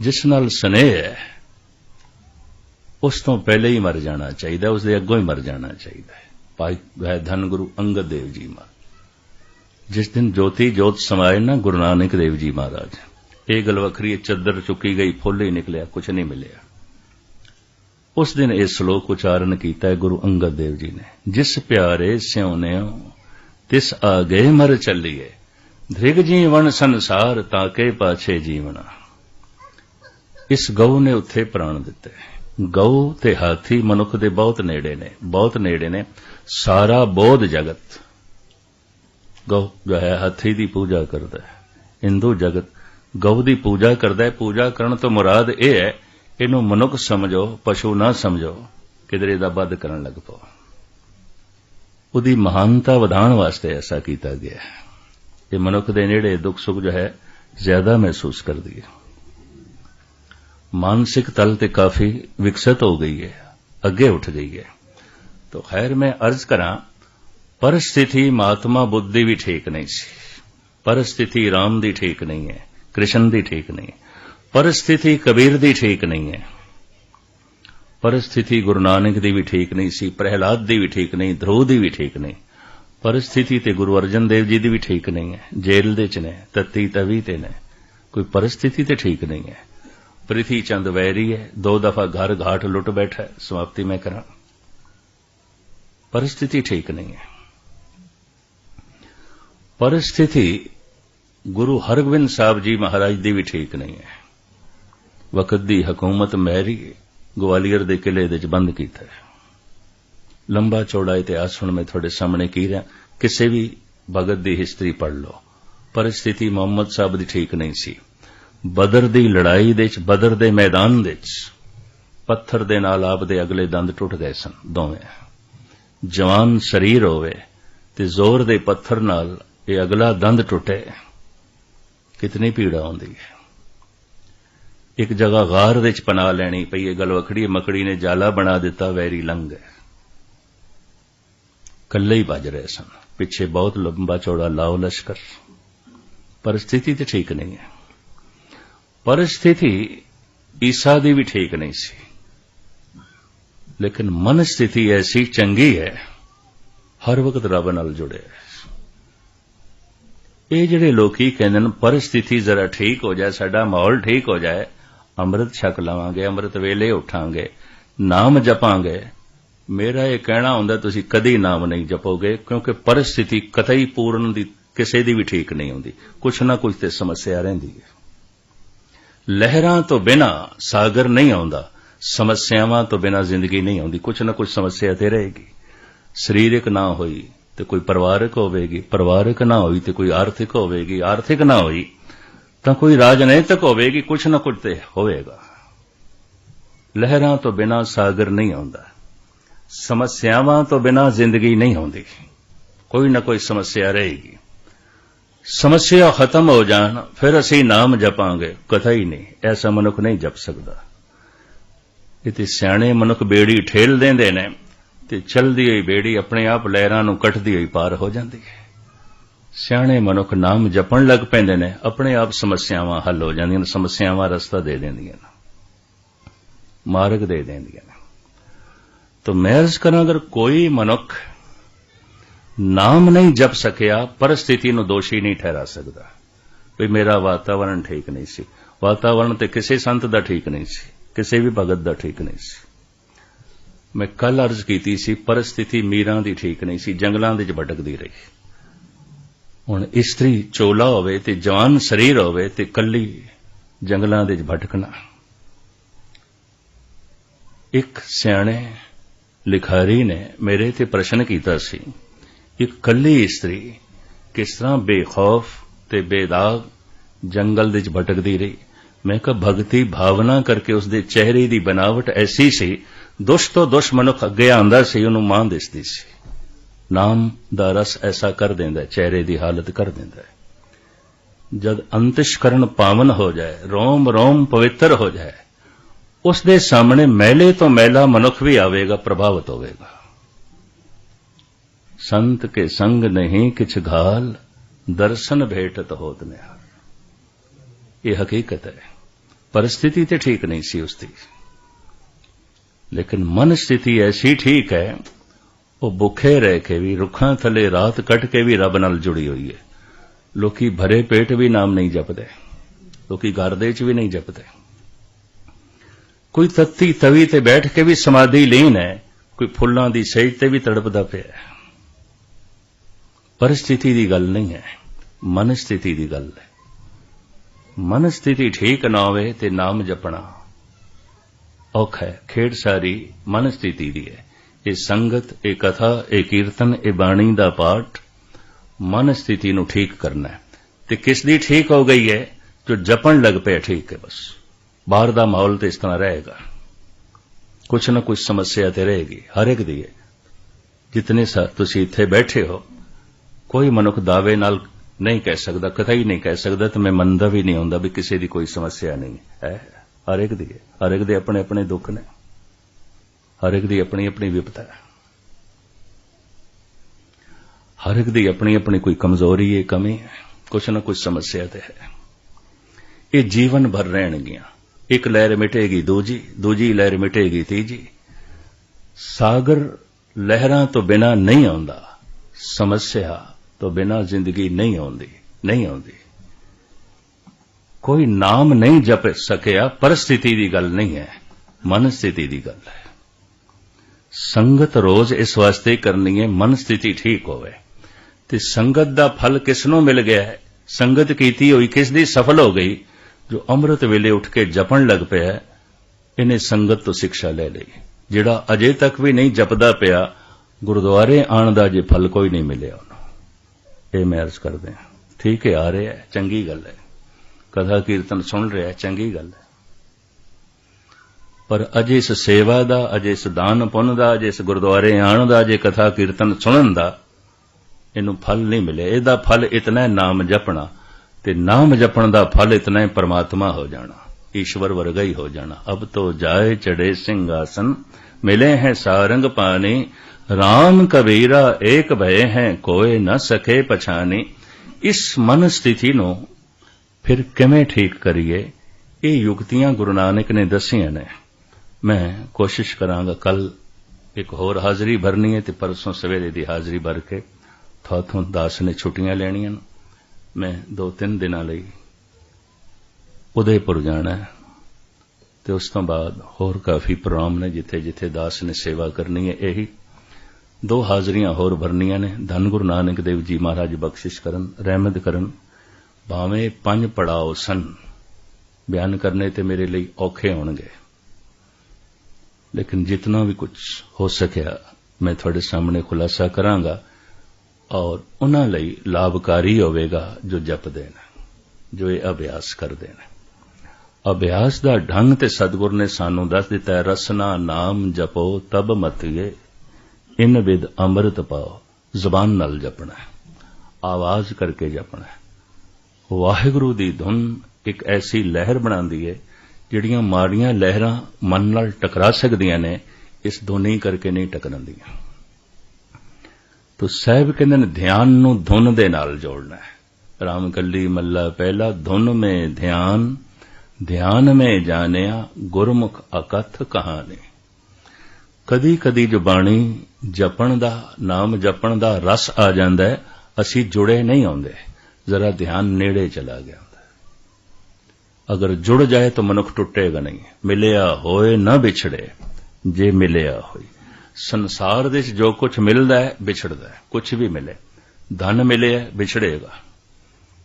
जिस नाल स्नेह है उस तो पहले ही मर जाना चाहिए, उसके अगों ही मर जाना चाहिए। भाई है धनगुरु अंगद देव जी महाराज। जिस दिन ज्योति जोत समाए ना गुरु नानक देव जी महाराज, ये गल वखरी, चद्दर चुकी गई, फुल ही निकलिया, कुछ नहीं मिलिया। उस दिन यह श्लोक उच्चारण किया है गुरु अंगद देव जी ने, जिस प्यारे स्योन्यो तिस आगे मर चलिए, धृग जीवन संसार ताके पाछे जीवना। इस गऊ ने उत्थे प्राण दिते। गऊ ते हाथी मनुख दे बहुत नेड़े ने, बहुत नेड़े ने। सारा बोध जगत गऊ जो है हाथी दी पूजा करता है। हिंदू जगत गऊ दी पूजा करता है। पूजा करन तो मुराद यह है, इनू मनुख समझो, पशु ना समझो, किधरे दा वध करन लग पो। उदी महानता वधाण वास्ते ऐसा किया गया है। ये मनुख दे नेड़े दुख सुख जो है ज्यादा महसूस कर दिए। मानसिक तल ते काफी विकसित हो गई है, अगे उठ गई है। तो खैर मैं अर्ज करा, परिस्थिति महात्मा बुद्धि भी ठीक नहीं सी। परिस्थिति राम दी ठीक नहीं है, कृष्ण दी ठीक नहीं है, परिस्थिति कबीर दी ठीक नहीं है, परिस्थिति गुरु नानक दी भी ठीक नहीं सी, प्रहलाद दी भी ठीक नहीं, ध्रुव दी भी ठीक नहीं। परिस्थिति ते गुरु अर्जन देव जी दी भी ठीक नहीं है। जेल दे च ने, तत्ती तवी ते ने, कोई परिस्थिति ते ठीक नहीं है। पृथ्वी चंद वैरी है, 2 दफा घर घाट लुट बैठा है। समाप्ति में करा, परिस्थिति ठीक नहीं है। परिस्थिति गुरु हरगोबिंद साहब जी महाराज दी भी ठीक नहीं है। वक्त दी हुकूमत मैरी ग्वालियर दे किले दे बंद कीता है। लंबा चौड़ा इतिहास हुण मैं तुहाडे सामने की रहा, किसी भी भगत की हिस्टरी पढ़ लो। परिस्थिति मुहम्मद साहब की ठीक नहीं सी। बदर की लड़ाई दे बदर के मैदान दे पत्थर दे नाल आप दे अगले दंद टुट गए सन दोवें। जवान शरीर होवे ते जोर दे पत्थर नाल ये अगला दंद टुटे, कितनी पीड़ा आउंदी है। एक जगह गार दे पनाह लैनी पई, ये गलवखड़ी मकड़ी ने जाला बना दिता, वैरी लंघ गए, कल्ले ही भज रहे सन, पिछे बहुत लंबा चौड़ा लाओ लश्कर। परिस्थिति तो ठीक नहीं है। परिस्थिति ईसा दी भी ठीक नहीं सी, लेकिन मन स्थिति ऐसी चंगी है, हर वक्त रब नाल जुड़े। ये जिहड़े लोकी कहंदे परिस्थिति जरा ठीक हो जाए, साडा माहौल ठीक हो जाए, अमृत छक लवांगे, अमृत वेले उठांगे, नाम जपांगे। मेरा यह कहना हुंदा तुसीं कदी नाम नहीं जपोगे, क्योंकि परिस्थिति कतई पूर्ण दी किसी दी भी ठीक नहीं हुंदी, कुछ ना कुछ ते समस्या रहिंदी है। लहरां तो बिना सागर नहीं आउंदा, समस्यावां तो बिना जिंदगी नहीं आउंदी, कुछ ना कुछ समस्या ते रहेगी। सरीरक ना होई तो कोई परिवारक होवेगी, परिवारक ना होई तो कोई आर्थिक होवेगी, आर्थिक ना होई तो कोई राजनैतिक होवेगी, कुछ ना कुछ ते होवेगा। लहरां तो बिना सागर नहीं आउंदा, समस्यावां तो बिना जिंदगी नहीं आउंदी, कोई ना कोई समस्या रहेगी। समस्या खत्म हो जान फिर असीं नाम जपांगे, कतई नहीं, ऐसा मनुख नहीं जप सकदा। इते सियाणे मनुख बेड़ी ठेल देंदे ने ते चलदी होई बेड़ी अपने आप लहरां नूं कटदी होई पार हो जांदी है। सियाणे मनुख नाम जपण लग पैंदे ने, अपने आप समस्यावां हल हो जांदियां, समस्यावां रस्ता दे देंदियां, मार्ग दे देंदियां। तो मैं अर्ज करां, अगर कोई मनुख नाम नहीं जप सकिया, परिस्थिति नूं दोषी नहीं ठहरा सकदा। भी मेरा वातावरण ठीक नहीं सी, वातावरण ते किसी संत दा ठीक नहीं सी, किसी भी भगत दा ठीक नहीं सी। मैं कल अर्ज कीती सी, परिस्थिति मीरां दी ठीक नहीं सी, जंगलां दे भटकदी रही। हुण इस्त्री चोला होवे ते जवान शरीर होवे ते कल्ली जंगलां दे भटकना। एक सियाणे लिखारी ने मेरे ते प्रश्न कीता सी, एक कल्ली इस्त्री किस तरह बेखौफ ते बेदाग जंगल दे भटकदी रही। मैं कहा भगती भावना करके उसदे चेहरे दी बनावट ऐसी सी, दुश तो दुश मनुख अगे आंदा सी, उहनूं मां दिसदी सी। नाम दा रस ऐसा कर देंदा है, चेहरे दी हालत कर देंदा है। जद अंतश्करण पावन हो जाए, रोम रोम पवित्र हो जाए, उसदे सामने मैले तो मैला मनुख भी आवेगा, प्रभावित होवेगा। संत के संग नहीं किछ घाल, दर्शन भेटत होत निहाल। ये हकीकत है। परिस्थिति तो ठीक नहीं सी उसकी, लेकिन मन स्थिति ऐसी ठीक है, वो भुखे रह के भी, रुखां थले रात कट के भी रब नाल जुड़ी हुई है। लोकी भरे पेट भी नाम नहीं जपदे, लोकी घर दे च भी नहीं जपदे। कोई तत्ती तवी ते बैठ के भी समाधि लीन है, कोई फुल्लां दी सेज ते भी तड़पदा पिया है। परिस्थिति दी गल नहीं है, मन स्थिति दी गल है। मन स्थिति ठीक ना होवे ते नाम जपना औखा है। खेड़ सारी मन स्थिति दी है। ये संगत, ये कथा, ये कीर्तन, ये बाणी दा पाठ मन स्थिति नूं ठीक करना है। ते किस दी ठीक हो गई है? जो जपन लग पे ठीक है। बस बाहर दा माहौल तो इस तरह रहेगा, कुछ ना कुछ समस्या ते रहेगी हर एक दी है। जितने तुसीं इत्थे बैठे हो, कोई मनुख दावे नाल नहीं कह सकदा, कतई नहीं कह सकदा, तो मैं मनदा भी नहीं हुंदा भी किसी दी कोई समस्या नहीं है। हर एक दी है, हर एक दे अपने अपने दुख ने, हर एक दी अपनी अपनी विपता है, हर एक दी अपनी अपनी कोई कमजोरी है, कमी है, कुछ ना कुछ समस्या ते है। ये जीवन भर रहणगियां। एक लहर मिटेगी दूजी, दूजी लहर मिटेगी तीजी। सागर लहरां तो बिना नहीं आउंदा, समस्या तो बिना जिंदगी नहीं आउंदी, नहीं आउंदी। कोई नाम नहीं जप सकिया, परिस्थिति दी गल नहीं है, मन स्थिति दी गल है। संगत रोज इस वास्ते करनी है मन स्थिति ठीक होवे। ते संगत दा फल किसनों मिल गया है? संगत कीती हुई किस दी सफल हो गई? जो अमृत वेले उठ के जपन लग पिया, इन्हें संगत तो शिक्षा ले ली। जिहड़ा अजे तक भी नहीं जपदा पिया, गुरुद्वारे आण दा जे फल कोई नहीं मिलिया उन्होंने, ये मैं अर्ज करदे हां। ठीक है, आ रहा है, चंगी गल है, कथा कीर्तन सुन रहा है, चंगी गल है, पर अजे इस सेवा दा, अजे इस दान पुन दा, अजे इस गुरुद्वारे आण दा, अजे कथा कीर्तन सुनन दा इनू फल नहीं मिले। इहदा फल इतना है नाम जपना, ते नाम जपण दा फल इतना है परमात्मा हो जाना, ईश्वर वर्गा ही हो जाना। अब तो जाए चढ़े सिंहासन, मिले हैं सारंग पानी, राम कबीरा एक भय हैं, कोई न सके पछानी। इस मन स्थिति नूं फिर किवें ठीक करिए, ये युक्तियां गुरु नानक ने दसियां ने। मैं कोशिश करांगा कल एक होर हाज़री भरनी है, ते परसों सवेरे दी हाज़री भर के थोथों दास ने छुट्टियां लैणियां। मैं 2-3 दिनां लई उदयपुर जाना है, ते उस तो बाद होर काफ़ी प्रोग्राम ने जिथे जिथे दास ने सेवा करनी है। यही 2 हाज़रियां होर भरनियां ने। धन गुरु नानक देव जी महाराज बख्शिश करन, रहमत करन। भावें 5 पड़ाव सन, बयान करने ते मेरे लिए औखे होणगे, लेकिन जितना भी कुछ हो सकिया मैं थोड़े सामने खुलासा करांगा, और उन्हां लई लाभकारी होवेगा जो जपदे ने, जो ये अभ्यास करदे ने। अभ्यास दा ढंग ते सतगुर ने सानू दस दिता है। रसना नाम जपो तब मतिए, इन विद अमृत पाओ। जुबान नाल जपना है, आवाज करके जपना है। वाहिगुरू दी धुन एक ऐसी लहर बनांदी है, जिहड़ियां माड़ियां लहरां मन नाल टकरा सकदियां ने, इस धुनी करके नहीं टकरांदियां। तो साहिब कहंदे ने ध्यान नूं धुन दे नाल जोड़ना है। राम कली मल्ला पहला, धुन में ध्यान, ध्यान में जानिया, गुरमुख अकथ कहानी। कदी कदी जो बाणी जपण दा, नाम जपण दा रस आ जांदा है, असीं जुड़े नहीं आउंदे, जरा ध्यान नेड़े चला गया होंदा है। अगर जुड़ जाए तो मनुख टुटेगा नहीं। मिलिया होए न बिछड़े, जे मिलिया होई। संसार दे जो कुछ मिलदा है विछड़दा है, कुछ भी मिले, धन मिले विछड़ेगा,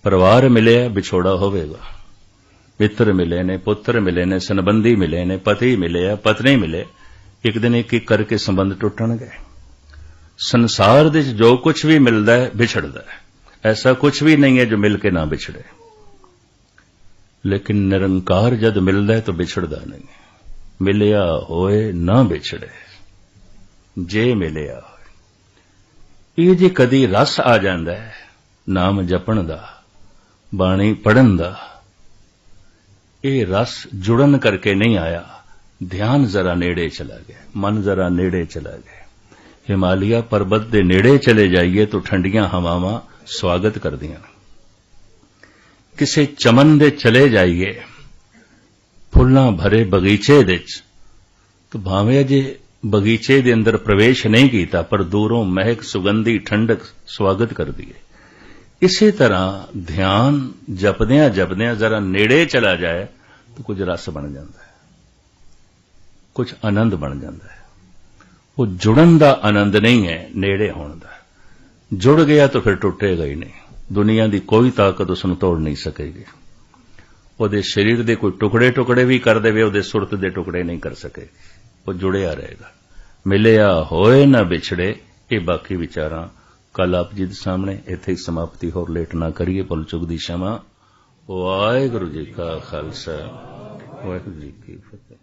परिवार मिले विछोड़ा होवेगा, मित्र मिले ने, पुत्र मिले ने, संबंधी मिले ने, पति मिले पत्नी मिले, एक दिन एक एक करके संबंध टुटणगे। संसार दे जो कुछ भी मिलदा है विछड़दा है, ऐसा कुछ भी नहीं है जो मिल के ना बिछड़े। लेकिन निरंकार जद मिलदा है तो बिछड़दा नहीं। मिलिया होए ना बिछड़े, जे मिलिया होए। ये जे कदी रस आ जांदा है नाम जपण दा, बाणी पढ़न दा, ये रस जुड़न करके नहीं आया, ध्यान जरा नेड़े चला गया, मन जरा नेड़े चला गया। हिमालय पर्वत दे नेड़े चले जाइए तो ठंडियां हवावां स्वागत करदियां। किसी चमन दे चले जाइए, फुल्लां भरे बगीचे दे च, तो भावें अजे बगीचे दे अंदर प्रवेश नहीं कीता, पर दूरों महक सुगंधी ठंडक स्वागत कर दिए। इसी तरह ध्यान जपदियां जपदियां जरा नेड़े चला जाए तो कुछ रस बन जाता है, कुछ आनंद बन जाता है। वो जुड़न दा आनंद नहीं है, नेड़े होने दा। जुड़ गया तो फिर टुटेगा ही नहीं, दुनिया की कोई ताकत उसनूं तोड़ नहीं सकेगी। ਉਹਦੇ शरीर के कोई टुकड़े टुकड़े भी कर देवे, ਉਹਦੇ सुरत के टुकड़े नहीं कर सकेगी, वो जुड़िया रहेगा। मिलिया होए ना बिछड़े, ये बाकी विचारां कल आप जी दे सामने। इत्थे ही समाप्ति होर लेट ना करिए, भुल चुक दी क्षमा। वाहिगुरू जी का खालसा, वाहिगुरू जी की फतेह।